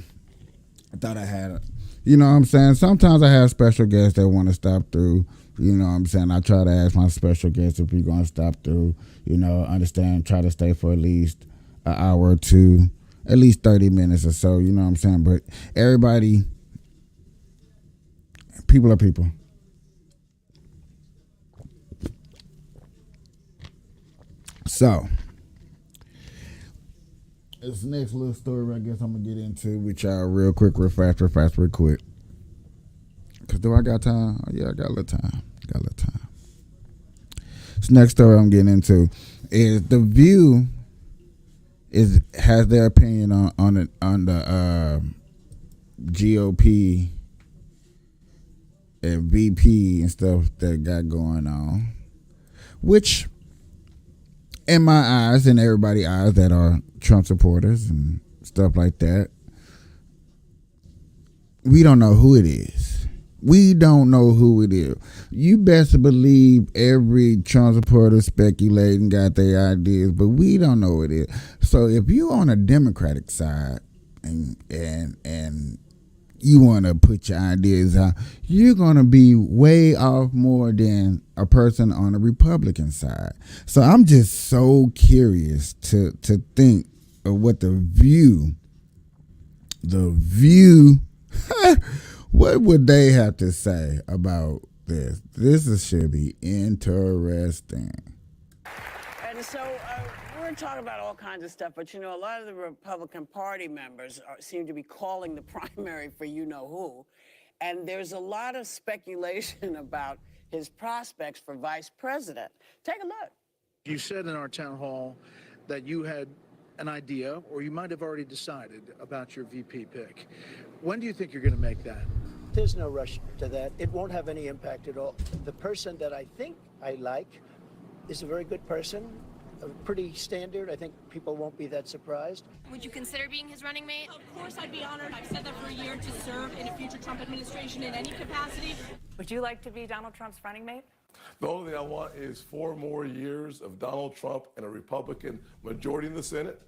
I thought I had it. You know what I'm saying? Sometimes I have special guests that want to stop through. You know what I'm saying? I try to ask my special guests if we're going to stop through. You know, understand, try to stay for at least an hour or two, at least 30 minutes or so. You know what I'm saying? But everybody, people are people. So, this next little story I guess I'm going to get into with y'all real quick, real fast, real quick. Because do I got time? Oh, yeah, I got a little time. This next story I'm getting into is The View has their opinion on the GOP and VP and stuff that got going on, which in my eyes and everybody's eyes that are Trump supporters and stuff like that, we don't know who it is. We don't know who it is. You best believe every Trump supporter speculating, got their ideas, but we don't know who it is. So if you're on a Democratic side and you want to put your ideas out, you're going to be way off more than a person on the Republican side. So I'm just so curious to think of what the view, what would they have to say about this? Should be interesting. And so we're talking about all kinds of stuff, but you know, a lot of the Republican Party members seem to be calling the primary for you-know-who. And there's a lot of speculation about his prospects for vice president. Take a look. You said in our town hall that you had an idea, or you might have already decided about your VP pick. When do you think you're going to make that? There's no rush to that. It won't have any impact at all. The person that I think I like is a very good person, pretty standard. I think people won't be that surprised. Would you consider being his running mate? Of course I'd be honored. I've said that for a year, to serve in a future Trump administration in any capacity. Would you like to be Donald Trump's running mate? The only thing I want is 4 more years of Donald Trump and a Republican majority in the Senate,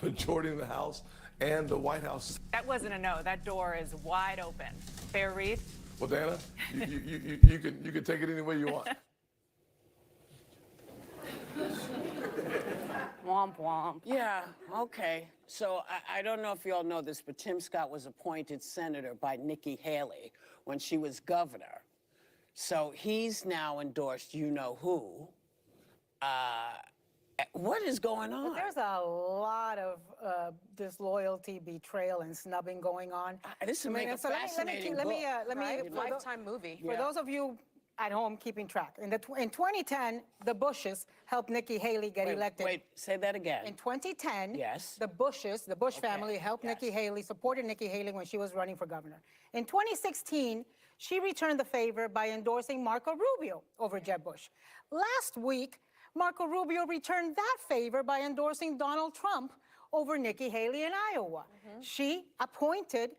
majority in the House, and the White House. That wasn't a no. That door is wide open. Fair read? Well, Dana, you can take it any way you want. Womp womp. Yeah, okay. So I don't know if you all know this, but Tim Scott was appointed senator by Nikki Haley when she was governor. So he's now endorsed you-know-who. What is going on? But there's a lot of disloyalty, betrayal, and snubbing going on. This would make a fascinating book, right? Lifetime movie. For those of you at home keeping track, in 2010, the Bushes helped Nikki Haley get elected. Wait, say that again. In 2010, yes, the Bush family helped Nikki Haley, supported Nikki Haley when she was running for governor. In 2016, she returned the favor by endorsing Marco Rubio over Jeb Bush. Last week, Marco Rubio returned that favor by endorsing Donald Trump over Nikki Haley in Iowa. She appointed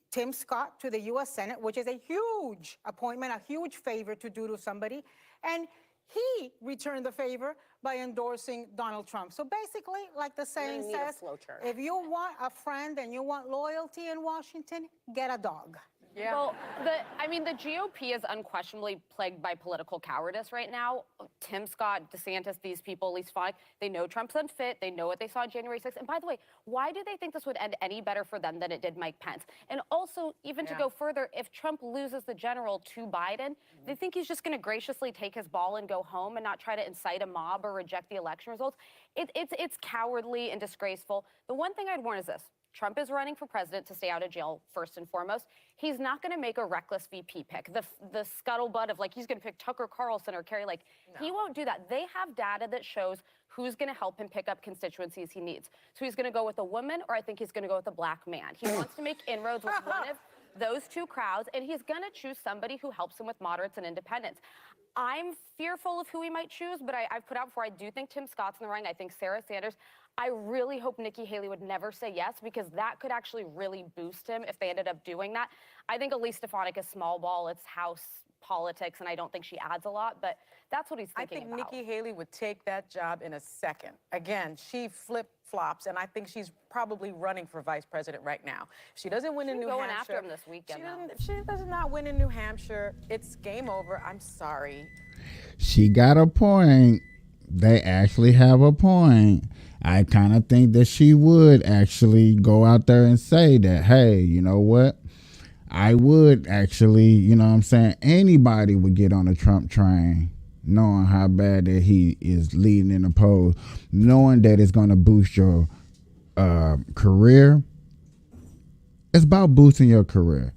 Tim Scott to the U.S. Senate, which is a huge appointment, a huge favor to do to somebody. And he returned the favor by endorsing Donald Trump. So basically, like the saying says, if you want a friend and you want loyalty in Washington, get a dog. Yeah. Well, the GOP is unquestionably plagued by political cowardice right now. Tim Scott, DeSantis, these people, at least five, they know Trump's unfit. They know what they saw on January 6th. And by the way, why do they think this would end any better for them than it did Mike Pence? And also, even to go further, if Trump loses the general to Biden, they think he's just going to graciously take his ball and go home and not try to incite a mob or reject the election results. It's cowardly and disgraceful. The one thing I'd warn is this. Trump is running for president to stay out of jail, first and foremost. He's not going to make a reckless VP pick. The scuttlebutt of, like, he's going to pick Tucker Carlson or Kerry, he won't do that. They have data that shows who's going to help him pick up constituencies he needs. So he's going to go with a woman, or I think he's going to go with a black man. He wants to make inroads with one of those two crowds, and he's going to choose somebody who helps him with moderates and independents. I'm fearful of who he might choose, but I've put out before, I do think Tim Scott's in the running. I think Sarah Sanders. I really hope Nikki Haley would never say yes, because that could actually really boost him if they ended up doing that. I think Elise Stefanik is small ball. It's House politics, and I don't think she adds a lot, but that's what he's thinking about. I think Nikki Haley would take that job in a second. Again, she flip-flops, and I think she's probably running for vice president right now. If she doesn't win in New Hampshire... going after him this weekend, If she does not win in New Hampshire, it's game over. I'm sorry. She got a point. They actually have a point. I kind of think that she would actually go out there and say that, hey, you know what? I would actually, you know what I'm saying? Anybody would get on the Trump train, knowing how bad that he is leading in the polls, knowing that it's going to boost your career. It's about boosting your career.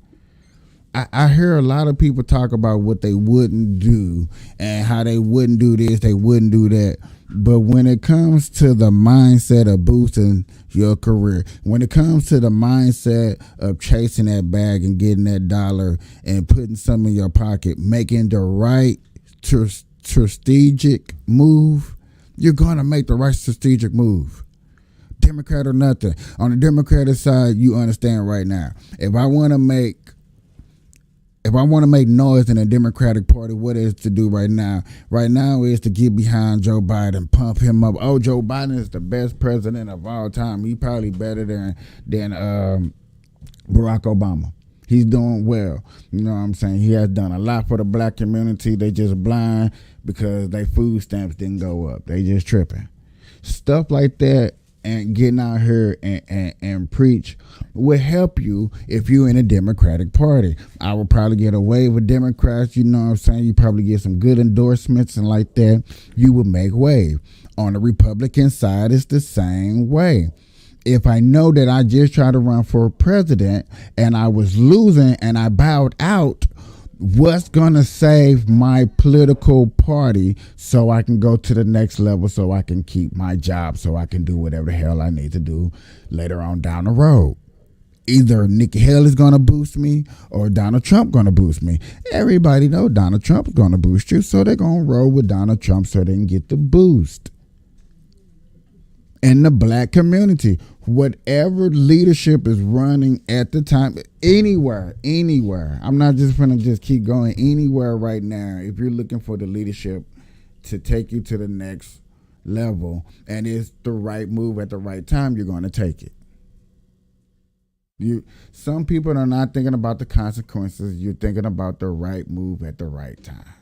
I hear a lot of people talk about what they wouldn't do and how they wouldn't do this, they wouldn't do that. But when it comes to the mindset of boosting your career, when it comes to the mindset of chasing that bag and getting that dollar and putting some in your pocket, making the right strategic move, you're going to make the right strategic move. Democrat or nothing. On the Democratic side, you understand right now. If I want to make noise in the Democratic Party, what is to do right now? Right now is to get behind Joe Biden, pump him up. Oh, Joe Biden is the best president of all time. He probably better than Barack Obama. He's doing well. You know what I'm saying? He has done a lot for the black community. They just blind because their food stamps didn't go up. They just tripping. Stuff like that. And getting out here and preach will help you if you're in a Democratic Party. I will probably get a wave of Democrats, you know what I'm saying? You probably get some good endorsements and like that. You will make wave. On the Republican side, it's the same way. If I know that I just tried to run for president and I was losing and I bowed out, what's going to save my political party so I can go to the next level, so I can keep my job, so I can do whatever the hell I need to do later on down the road? Either Nikki Haley is going to boost me or Donald Trump going to boost me. Everybody know Donald Trump is going to boost you, so they're going to roll with Donald Trump so they can get the boost. in the black community. Whatever leadership is running at the time, anywhere. I'm not just gonna just keep going anywhere right now. If you're looking for the leadership to take you to the next level and it's the right move at the right time, you're gonna take it. Some people are not thinking about the consequences. You're thinking about the right move at the right time.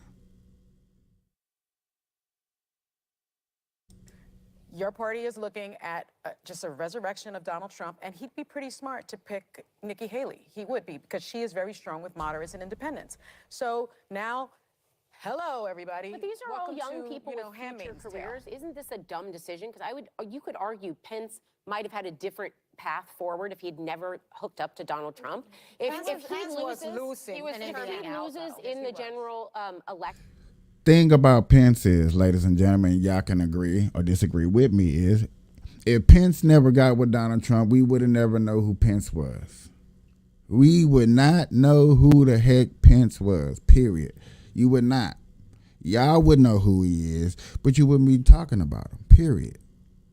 Your party is looking at just a resurrection of Donald Trump, and he'd be pretty smart to pick Nikki Haley. He would be, because she is very strong with moderates and independents. So now, hello, everybody. But these are Welcome all young to, people you know, with future Handmaid's Tale. careers. Isn't this a dumb decision? Because you could argue Pence might have had a different path forward if he'd never hooked up to Donald Trump. If he loses, in the general election. Thing about Pence is, ladies and gentlemen, y'all can agree or disagree with me, is if Pence never got with Donald Trump, we would have never know who Pence was. We would not know who the heck Pence was, period. You would not. Y'all would know who he is, but you wouldn't be talking about him, period.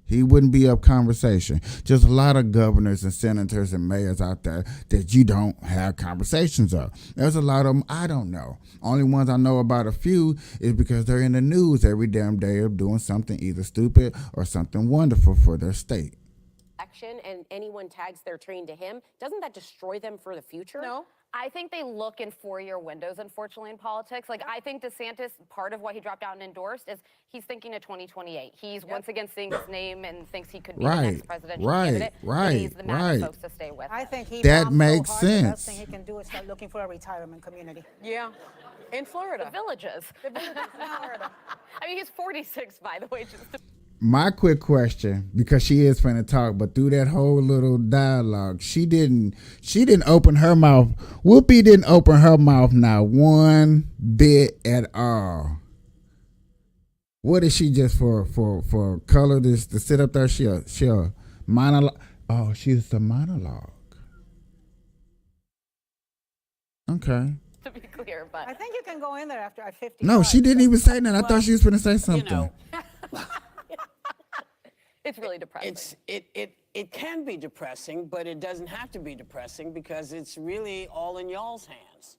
He wouldn't be up conversation. Just a lot of governors and senators and mayors out there that you don't have conversations of. There's a lot of them I don't know. Only ones I know about a few is because they're in the news every damn day of doing something either stupid or something wonderful for their state. And anyone tags their train to him, doesn't that destroy them for the future? No. I think they look in 4-year windows, unfortunately, in politics. Like, I think DeSantis, part of why he dropped out and endorsed is he's thinking of 2028. He's once again seeing his name and thinks he could be the next presidential candidate. And he's the man who's supposed to stay with. I think he That bombed makes so hard, the sense. best thing he can do is start looking for a retirement community. Yeah, in Florida. The villages. The villages in Florida. I mean, he's 46, by the way. My quick question, because she is finna talk, but through that whole little dialogue, she didn't open her mouth. Whoopi didn't open her mouth not one bit at all. What is she just for color to sit up there? She a monologue. Oh, she's the monologue. Okay. To be clear, but I think you can go in there after 50. No, she didn't even say that. I thought she was finna say something. It's really depressing. It can be depressing, but it doesn't have to be depressing because it's really all in y'all's hands.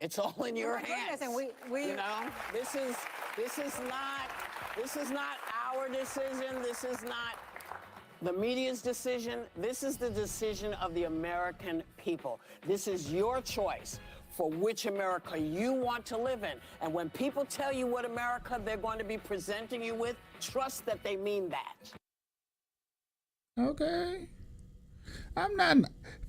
It's all in your hands. And you know, this is not our decision. This is not the media's decision. This is the decision of the American people. This is your choice for which America you want to live in. And when people tell you what America they're going to be presenting you with, trust that they mean that. Okay. I'm not.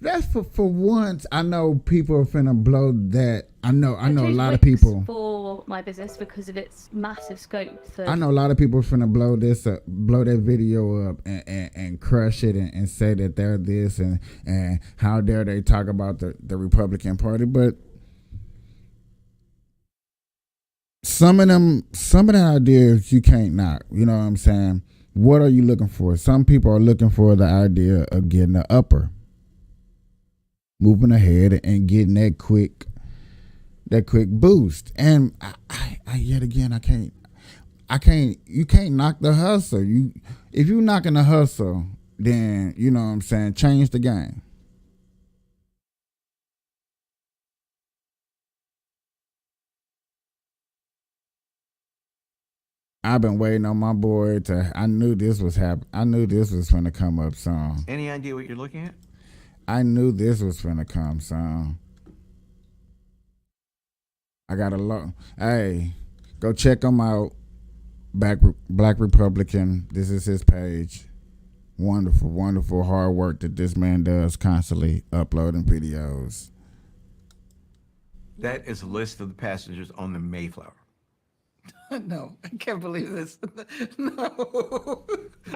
That's for once. I know people are finna blow that. I know a lot of people. For my business because of its massive scope. So I know a lot of people are finna blow that video up and crush it and say that they're this and how dare they talk about the Republican Party, but some of the ideas you can't knock. You know what I'm saying? What are you looking for? Some people are looking for the idea of getting the upper, moving ahead and getting that quick boost. And I yet again, I can't. You can't knock the hustle. If you knocking the hustle, then you know what I'm saying. Change the game. I've been waiting on my boy I knew this was happening. I knew this was going to come up soon. Any idea what you're looking at? I knew this was going to come soon. I got a lot. Hey, go check him out. Black Republican. This is his page. Wonderful, wonderful hard work that this man does, constantly uploading videos. That is a list of the passengers on the Mayflower. No, I can't believe this. No,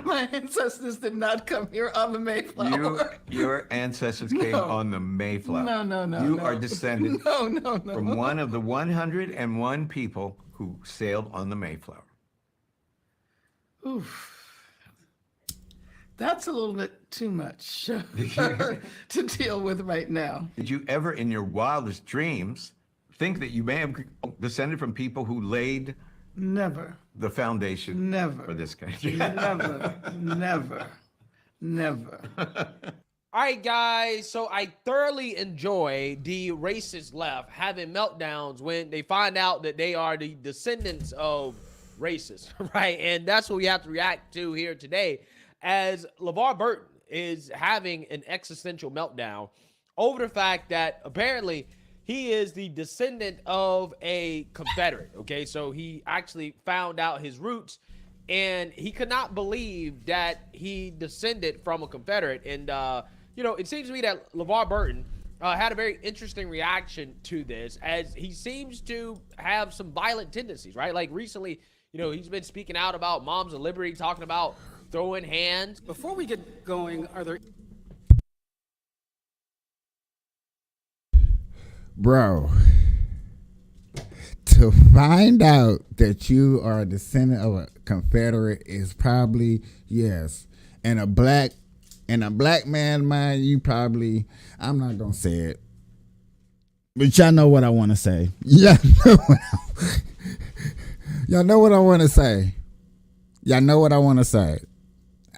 my ancestors did not come here on the Mayflower. Your ancestors came on the Mayflower. No. You are descended No. from one of the 101 people who sailed on the Mayflower. Oof. That's a little bit too much to deal with right now. Did you ever, in your wildest dreams, think that you may have descended from people who laid Never. The foundation Never. for this country. Never. Never. Never. All right, guys. So I thoroughly enjoy the racist left having meltdowns when they find out that they are the descendants of racists, right? And that's what we have to react to here today, as LeVar Burton is having an existential meltdown over the fact that apparently he is the descendant of a Confederate. Okay, so he actually found out his roots, and he could not believe that he descended from a Confederate. And it seems to me that LeVar Burton had a very interesting reaction to this, as he seems to have some violent tendencies, right? Like recently, he's been speaking out about Moms of Liberty, talking about throwing hands. Before we get going, are there... Bro, to find out that you are a descendant of a Confederate is probably, yes. And a black man mind, you probably, I'm not going to say it, but y'all know what I want to say. Y'all know what I want to say. Y'all know what I want to say.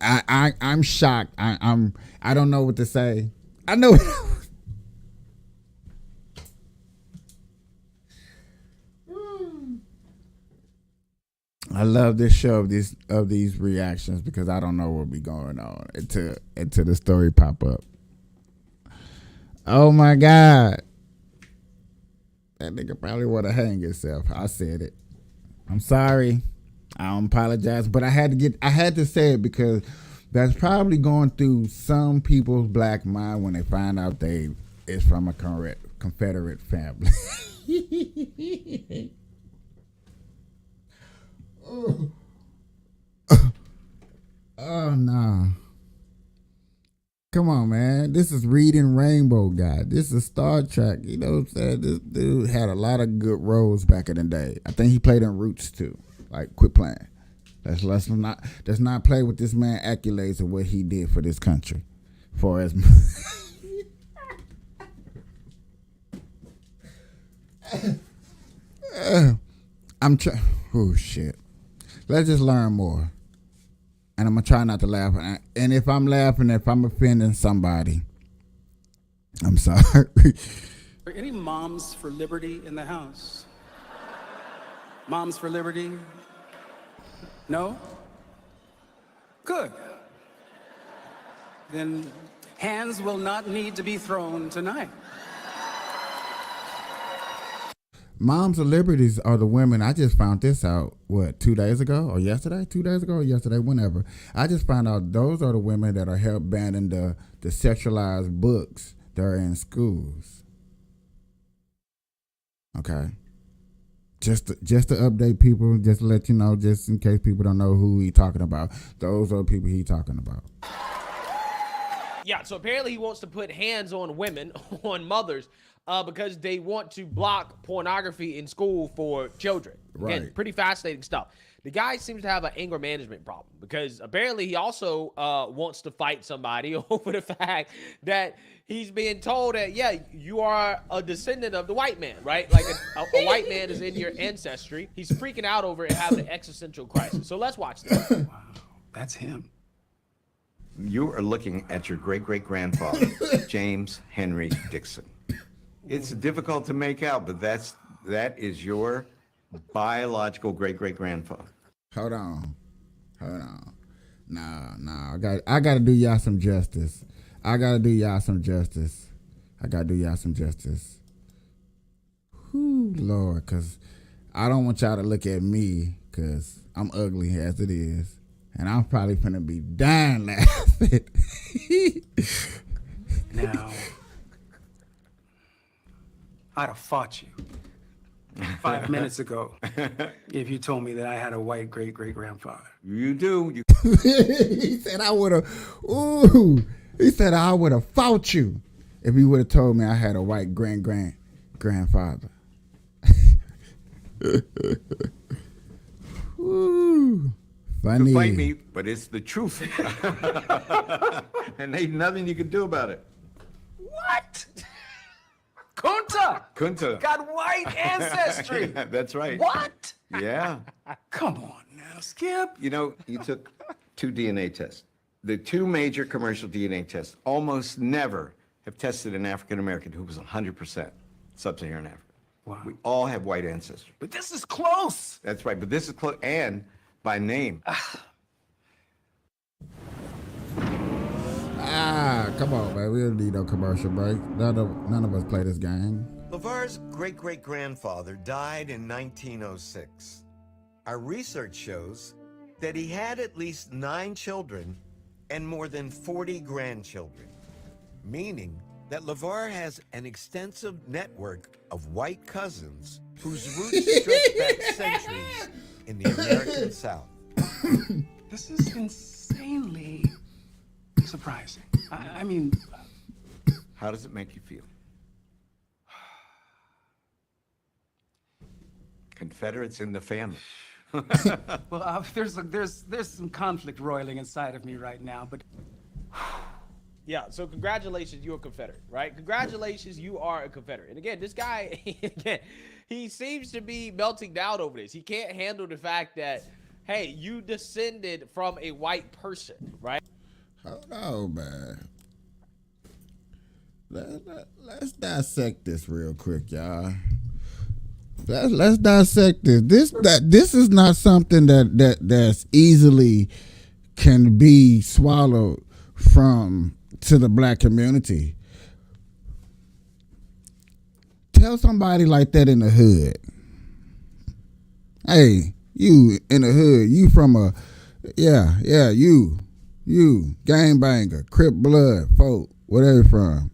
I'm shocked. I don't know what to say. I know. I love this show of these reactions, because I don't know what be going on until the story pop up. Oh my God. That nigga probably want to hang himself. I said it. I'm sorry. I don't apologize, but I had to say it, because that's probably going through some people's black mind when they find out they is from a Confederate family. Oh no. Come on, man. This is Reading Rainbow, guy. This is Star Trek. You know what I'm saying? This dude had a lot of good roles back in the day. I think he played in Roots too. Like, quit playing. Let's not play with this man accolades of what he did for this country. For as I'm trying. Oh shit. Let's just learn more. And I'm going to try not to laugh. And if I'm laughing, if I'm offending somebody, I'm sorry. Are any moms for liberty in the house? Moms for liberty? No? Good. Then hands will not need to be thrown tonight. Moms of Liberties are the women. I just found this out, 2 days ago or yesterday? 2 days ago or yesterday, whenever. I just found out those are the women that are help banning the sexualized books that are in schools. Okay. Just to update people, just to let you know, just in case people don't know who he talking about. Those are the people he talking about. Yeah, so apparently he wants to put hands on women, on mothers, because they want to block pornography in school for children. Right. Again, pretty fascinating stuff. The guy seems to have an anger management problem, because apparently he also wants to fight somebody over the fact that he's being told that, yeah, you are a descendant of the white man, right? Like a white man is in your ancestry. He's freaking out over it, having an existential crisis. So let's watch this. Wow, that's him. You are looking at your great-great-grandfather, James Henry Dixon. It's difficult to make out, but that is your biological great-great-grandfather. Hold on. No. I gotta do y'all some justice. Whew, Lord, because I don't want y'all to look at me, because I'm ugly as it is. And I'm probably finna be dying laughing. Now, I'd have fought you 5 minutes ago if you told me that I had a white great-great-grandfather. You do. He said I would have. Ooh. He said I would have fought you if you would have told me I had a white grandfather. Ooh. Funny. You fight me, but it's the truth. And ain't nothing you can do about it. What? Kunta Kunta got white ancestry. That's right. What? Yeah. Come on now, Skip. You know, you took 2 DNA tests. The 2 major commercial DNA tests almost never have tested an African American who was 100% sub-Saharan Africa. Wow. We all have white ancestry. But this is close. That's right, but this is close, and by name. Come on, man. We don't need no commercial break. None of us play this game. LeVar's great-great-grandfather died in 1906. Our research shows that he had at least 9 children and more than 40 grandchildren, meaning that LeVar has an extensive network of white cousins whose roots stretch back centuries in the American South. This is insanely surprising. I mean, how does it make you feel? Confederates in the family. well, there's some conflict roiling inside of me right now, but Yeah, so congratulations, you're a Confederate, right? Congratulations, you are a Confederate. And again, this guy, again, he seems to be melting down over this. He can't handle the fact that, hey, you descended from a white person, right? Hold on, man. Let's dissect this real quick, y'all. Let's dissect this. This is not something that's easily can be swallowed to the black community. Tell somebody like that in the hood. Hey, you in the hood, you from a you gangbanger, Crip blood, folk, whatever you from.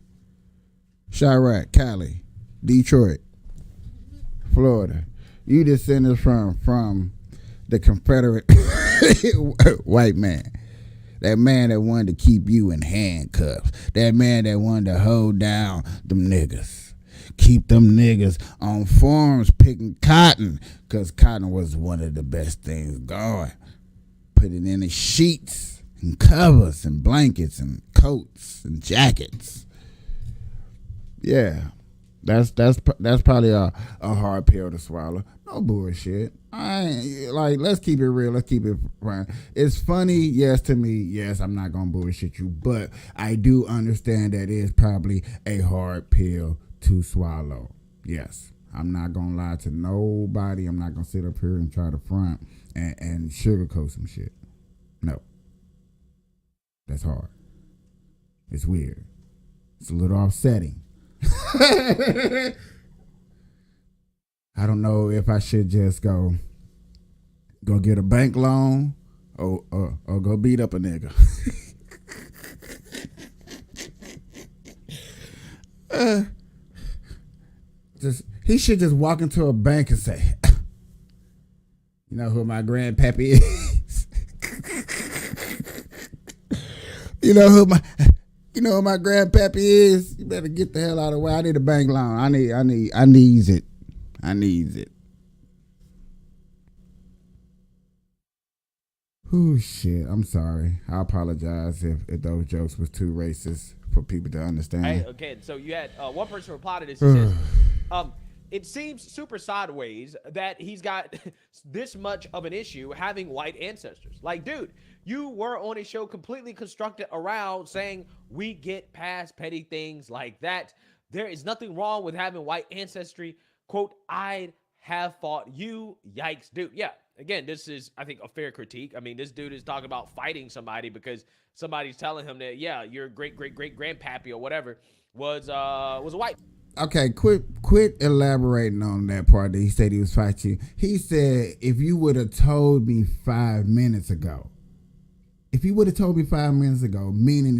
Chirac, Cali, Detroit, Florida. You descended from the Confederate white man. That man that wanted to keep you in handcuffs. That man that wanted to hold down them niggas. Keep them niggas on farms picking cotton, because cotton was one of the best things going. Put it in the sheets and covers and blankets and coats and jackets. Yeah, that's probably a hard pill to swallow. No bullshit. Let's keep it real. Let's keep it fine. It's funny, yes, to me. Yes, I'm not gonna bullshit you, but I do understand that it's probably a hard pill to swallow. Yes, I'm not gonna lie to nobody. I'm not gonna sit up here and try to front and sugarcoat some shit. No, that's hard. It's weird. It's a little offsetting. I don't know if I should just go get a bank loan or go beat up a nigga. He should just walk into a bank and say, "You know who my grandpappy is? You know who my grandpappy is? You better get the hell out of the way. I need a bank loan. I needs it. Oh shit. I'm sorry. I apologize if those jokes was too racist for people to understand. Hey, okay, so you had one person reply to this. He says, it seems super sideways that he's got this much of an issue having white ancestors. Like, dude, you were on a show completely constructed around saying we get past petty things like that. There is nothing wrong with having white ancestry. Quote, I'd have fought you. Yikes, dude. Yeah, again, this is, I think, a fair critique. I mean, this dude is talking about fighting somebody because somebody's telling him that, yeah, your great-great-great-grandpappy or whatever was a white. Okay, quit elaborating on that part that he said he was fighting you. He said, if you would have told me 5 minutes ago, meaning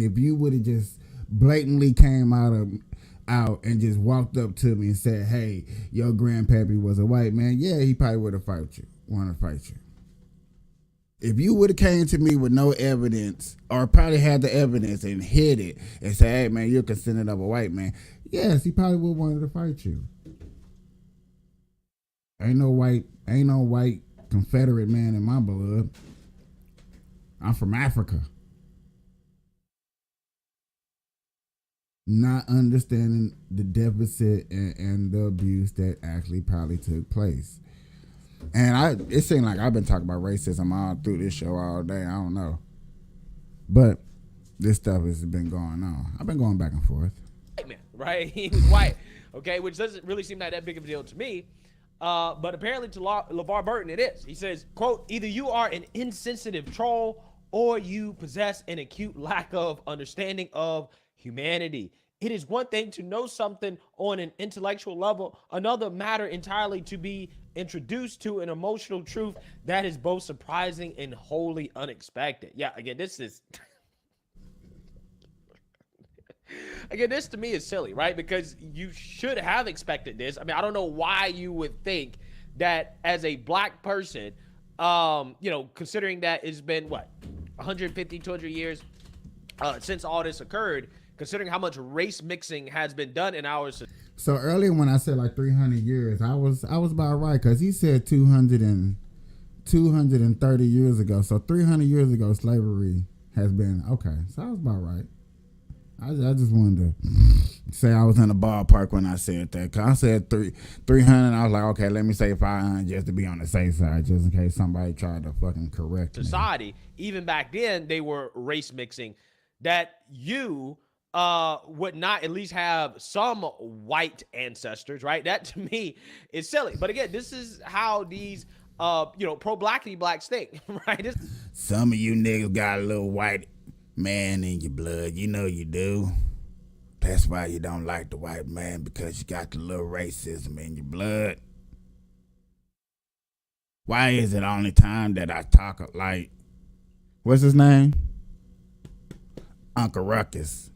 if you would have just blatantly came out and just walked up to me and said, hey, your grandpappy was a white man, yeah, he probably would have wanted to fight you. If you would have came to me with no evidence, or probably had the evidence and hid it and said, hey man, you're considered of a white man, yes, he probably would have wanted to fight you. Ain't no white Confederate man in my blood. I'm from Africa. Not understanding the deficit and the abuse that actually probably took place. And it seemed like I've been talking about racism all through this show all day. I don't know. But this stuff has been going on. I've been going back and forth. White man, right? He was white, okay, which doesn't really seem like that big of a deal to me. But apparently to LeVar Burton it is. He says, quote, either you are an insensitive troll or you possess an acute lack of understanding of humanity. It is one thing to know something on an intellectual level, another matter entirely to be introduced to an emotional truth that is both surprising and wholly unexpected. Yeah, again, this is... Again, this to me is silly, right? Because you should have expected this. I mean, I don't know why you would think that as a black person, you know, considering that it's been, what, 150, 200 years since all this occurred, considering how much race mixing has been done in our society. So earlier when I said like 300 years, I was about right, because he said 230 years ago. So 300 years ago, slavery has been, okay. So I was about right. I just wanted to say I was in the ballpark when I said that. Cause I said 300. I was like, okay, let me say 500 just to be on the safe side, just in case somebody tried to fucking correct me. Society, even back then, they were race mixing. That you would not at least have some white ancestors, right? That to me is silly. But again, this is how these you know, pro-blackity blacks think, right? Some of you niggas got a little white man in your blood. You know you do. That's why you don't like the white man, because you got the little racism in your blood. Why is it only time that I talk like, what's his name? Uncle Ruckus.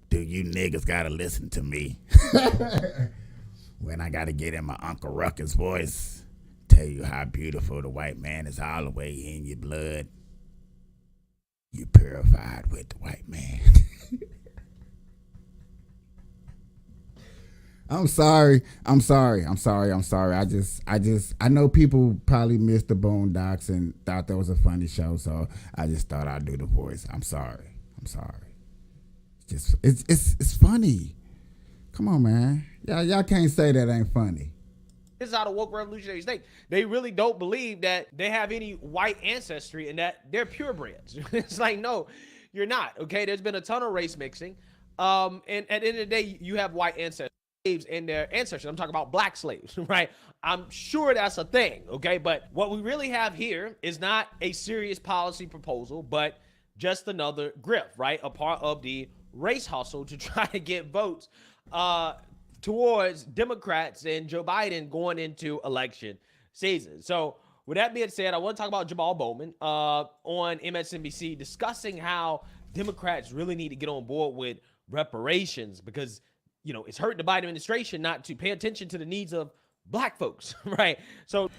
Do you niggas gotta listen to me? When I gotta get in my Uncle Ruckus voice, tell you how beautiful the white man is all the way in your blood. You purified with the white man. I'm sorry. I know people probably missed the Boondocks and thought that was a funny show, so I just thought I'd do the voice. I'm sorry. It's funny. Come on, man. Y'all can't say that ain't funny. This is how the woke revolutionaries think. They really don't believe that they have any white ancestry and that they're purebreds. It's like, no, you're not. Okay, there's been a ton of race mixing. And at the end of the day, you have white ancestors and their ancestors. I'm talking about black slaves, right? I'm sure that's a thing, okay? But what we really have here is not a serious policy proposal, but just another grift, right? A part of the race hustle to try to get votes towards Democrats and Joe Biden going into election season. So with that being said, I want to talk about Jamal Bowman on MSNBC discussing how Democrats really need to get on board with reparations, because, you know, it's hurting the Biden administration not to pay attention to the needs of black folks, right? So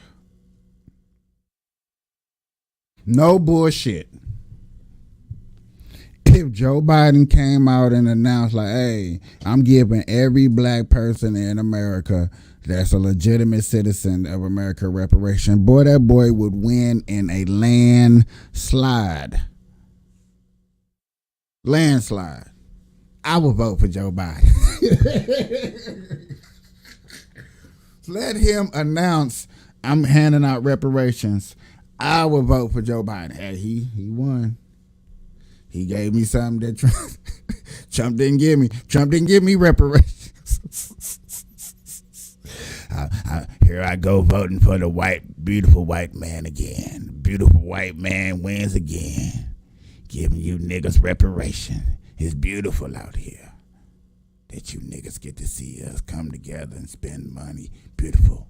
no bullshit. If Joe Biden came out and announced like, hey, I'm giving every black person in America that's a legitimate citizen of America reparation, boy, that boy would win in a landslide. I would vote for Joe Biden. Let him announce I'm handing out reparations. I would vote for Joe Biden. Hey, he won. He gave me something that Trump didn't give me. Trump didn't give me reparations. Here I go voting for the beautiful white man again. Beautiful white man wins again. Giving you niggas reparation. It's beautiful out here that you niggas get to see us come together and spend money. Beautiful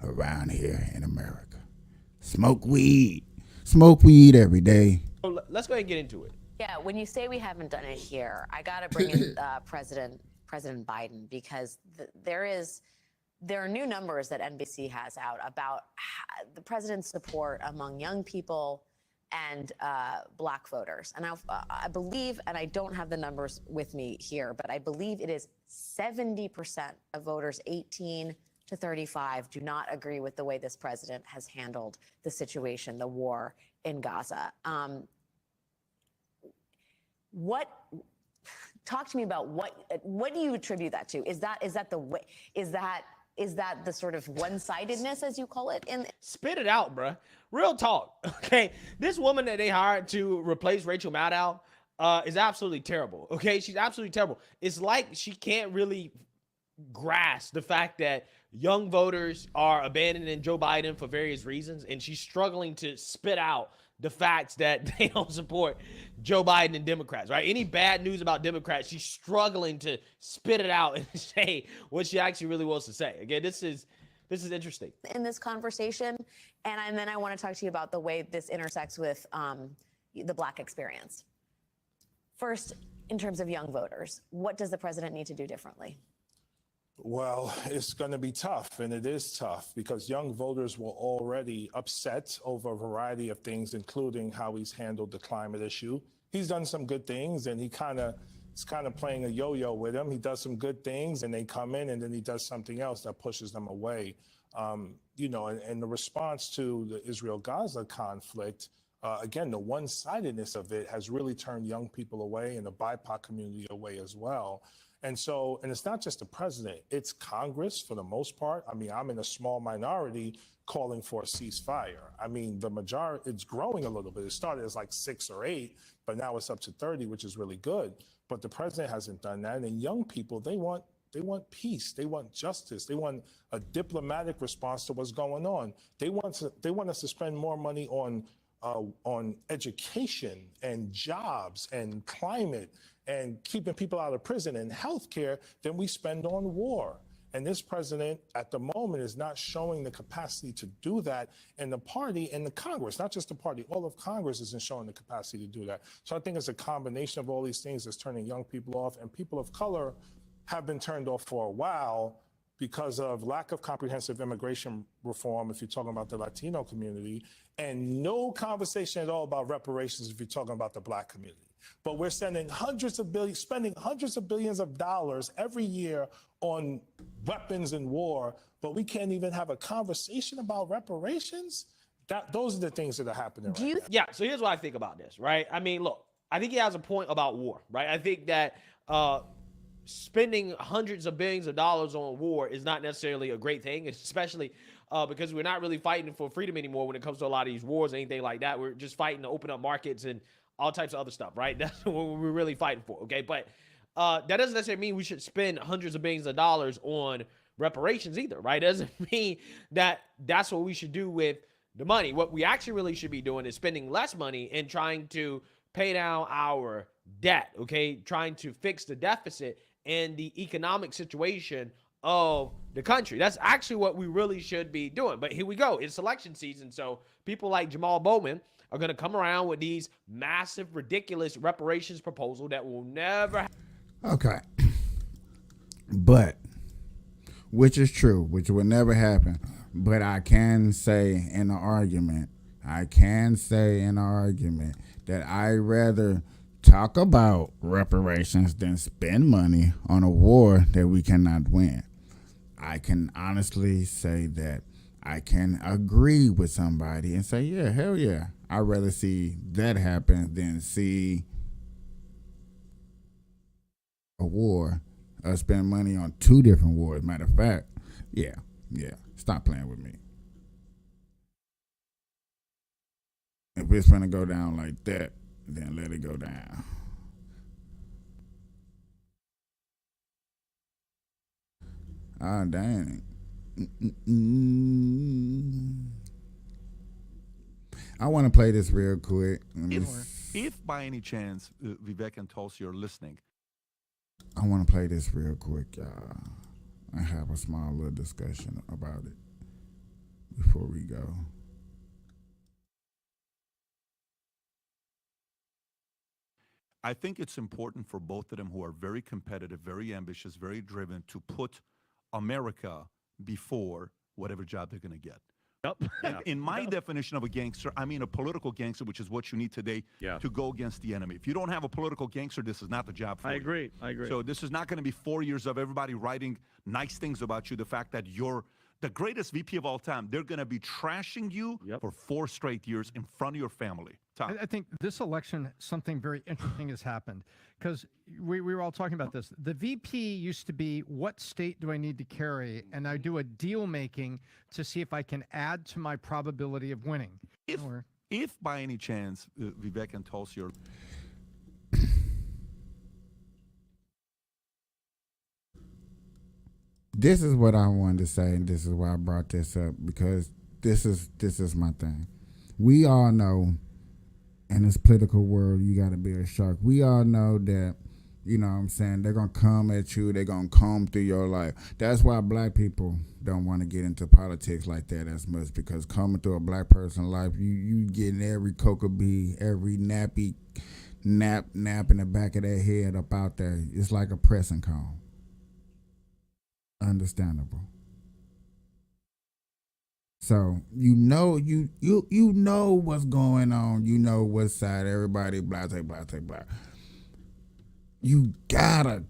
around here in America. Smoke weed every day. So let's go ahead and get into it. Yeah, when you say we haven't done it here, I got to bring in President Biden, because there are new numbers that NBC has out about the president's support among young people and black voters. And I believe, and I don't have the numbers with me here, but I believe it is 70% of voters 18 to 35 do not agree with the way this president has handled the situation, the war in Gaza. Talk to me about what do you attribute that to? Is that the way? Is that Is that the sort of one-sidedness, as you call it? Spit it out, bruh. Real talk. Okay, this woman that they hired to replace Rachel Maddow is absolutely terrible. Okay, she's absolutely terrible. It's like she can't really grasp the fact that young voters are abandoning Joe Biden for various reasons, and she's struggling to spit out the facts that they don't support Joe Biden and Democrats, right? Any bad news about Democrats, she's struggling to spit it out and say what she actually really wants to say. Again, this is interesting. In this conversation, and then I want to talk to you about the way this intersects with the Black experience. First, in terms of young voters, what does the president need to do differently? Well, it's going to be tough, and it is tough because young voters were already upset over a variety of things, including how he's handled the climate issue. He's done some good things, and he's kind of playing a yo-yo with him. He does some good things, and they come in, and then he does something else that pushes them away. And the response to the Israel-Gaza conflict, again, the one-sidedness of it has really turned young people away and the BIPOC community away as well. And it's not just the president, it's Congress for the most part. I mean, I'm in a small minority calling for a ceasefire. I mean, the majority, it's growing a little bit. It started as like 6 or 8, but now it's up to 30, which is really good. But the president hasn't done that. And young people, they want peace. They want justice. They want a diplomatic response to what's going on. They want us to spend more money on education and jobs and climate and keeping people out of prison and healthcare than we spend on war. And this president at the moment is not showing the capacity to do that. And the party and the Congress, not just the party, all of Congress isn't showing the capacity to do that. So I think it's a combination of all these things that's turning young people off, and people of color have been turned off for a while because of lack of comprehensive immigration reform, if you're talking about the Latino community, and no conversation at all about reparations if you're talking about the Black community. But we're spending hundreds of billions of dollars every year on weapons and war, but we can't even have a conversation about reparations. Those are the things that are happening right now. Yeah, so here's what I think about this, right? I mean, look, I think he has a point about war, right? I think that spending hundreds of billions of dollars on war is not necessarily a great thing, especially because we're not really fighting for freedom anymore when it comes to a lot of these wars or anything like that. We're just fighting to open up markets and all types of other stuff, right? That's what we're really fighting for, okay? But that doesn't necessarily mean we should spend hundreds of billions of dollars on reparations either, right? It doesn't mean that that's what we should do with the money. What we actually really should be doing is spending less money and trying to pay down our debt, okay? Trying to fix the deficit and the economic situation of the country. That's actually what we really should be doing. But here we go. It's election season, so people like Jamal Bowman are going to come around with these massive, ridiculous reparations proposal that will never Okay. But, which is true, which would never happen. But I can say in an argument that I'd rather talk about reparations than spend money on a war that we cannot win. I can honestly say that I can agree with somebody and say, yeah, hell yeah, I'd rather see that happen than see a war, spend money on 2 different wars. Matter of fact, yeah, stop playing with me. If it's gonna go down like that, then let it go down. Ah, dang. I want to play this real quick. If by any chance Vivek and Tulsi are listening, I want to play this real quick, y'all. I have a small little discussion about it before we go. I think it's important for both of them, who are very competitive, very ambitious, very driven, to put America before whatever job they're going to get. Yep. In my definition of a gangster, I mean a political gangster, which is what you need today to go against the enemy. If you don't have a political gangster, this is not the job for you. I agree. So this is not going to be 4 years of everybody writing nice things about you. The fact that you're the greatest VP of all time, they're going to be trashing you for 4 straight years in front of your family. I think this election, something very interesting has happened, because we were all talking about this. The VP used to be, what state do I need to carry? And I do a deal making to see if I can add to my probability of winning. If by any chance Vivek and Tulsi are This is what I wanted to say, and this is why I brought this up, because this is my thing. We all know, in this political world, you got to be a shark. We all know that, you know what I'm saying, they're going to come at you. They're going to comb through your life. That's why black people don't want to get into politics like that as much, because coming through a black person's life, you getting every cocoa bee, every nappy nap in the back of their head up out there. It's like a pressing comb. Understandable. So you know what's going on. You know what side everybody blah. You gotta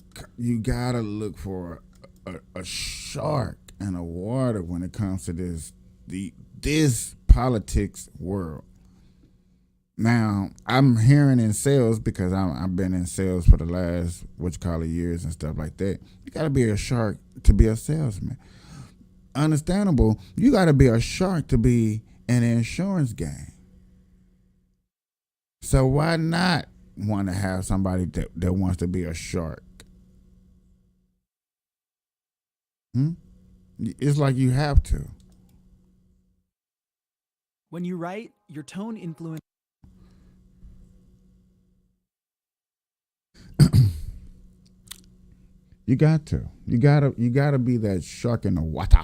look for a shark in the water when it comes to this politics world. Now I'm hearing in sales, because I've been in sales for the last years and stuff like that. You gotta be a shark to be a salesman. Understandable. You got to be a shark to be in the insurance game. So why not want to have somebody that wants to be a shark? It's like you have to. When you write, your tone influences. You got to. You gotta be that shark in the water.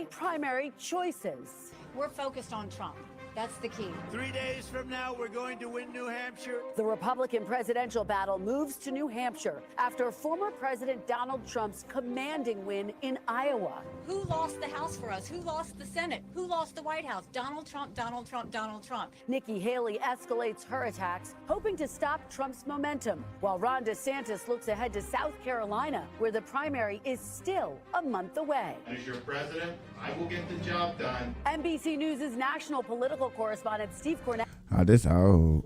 Primary choices. We're focused on Trump. That's the key. 3 days from now, we're going to win New Hampshire. The Republican presidential battle moves to New Hampshire after former President Donald Trump's commanding win in Iowa. Who lost the House for us? Who lost the Senate? Who lost the White House? Donald Trump, Donald Trump, Donald Trump. Nikki Haley escalates her attacks, hoping to stop Trump's momentum, while Ron DeSantis looks ahead to South Carolina, where the primary is still a month away. As your president, I will get the job done. NBC News' national political correspondent Steve Cornell. Oh, this old.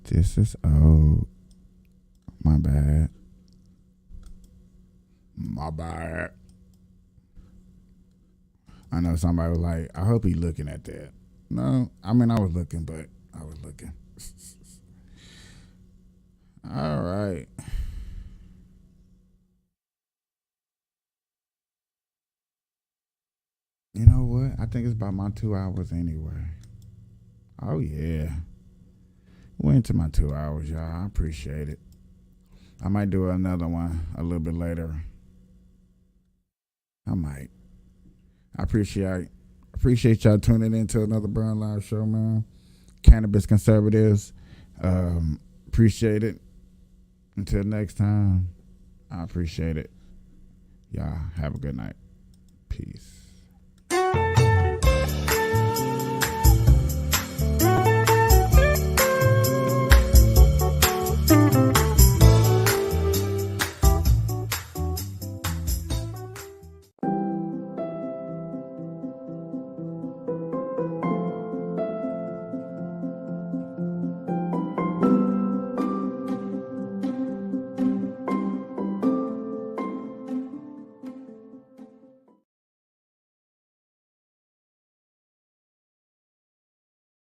This is old. My bad. I know somebody was like, I hope he's looking at that. No, I mean, I was looking, but I was looking. All right. You know what? I think it's about my 2 hours anyway. Oh, yeah. Went to my 2 hours, y'all. I appreciate it. I might do another one a little bit later. I might. I appreciate y'all tuning in to another Brown Live show, man. Cannabis Conservatives. Appreciate it. Until next time, I appreciate it. Y'all have a good night. Peace.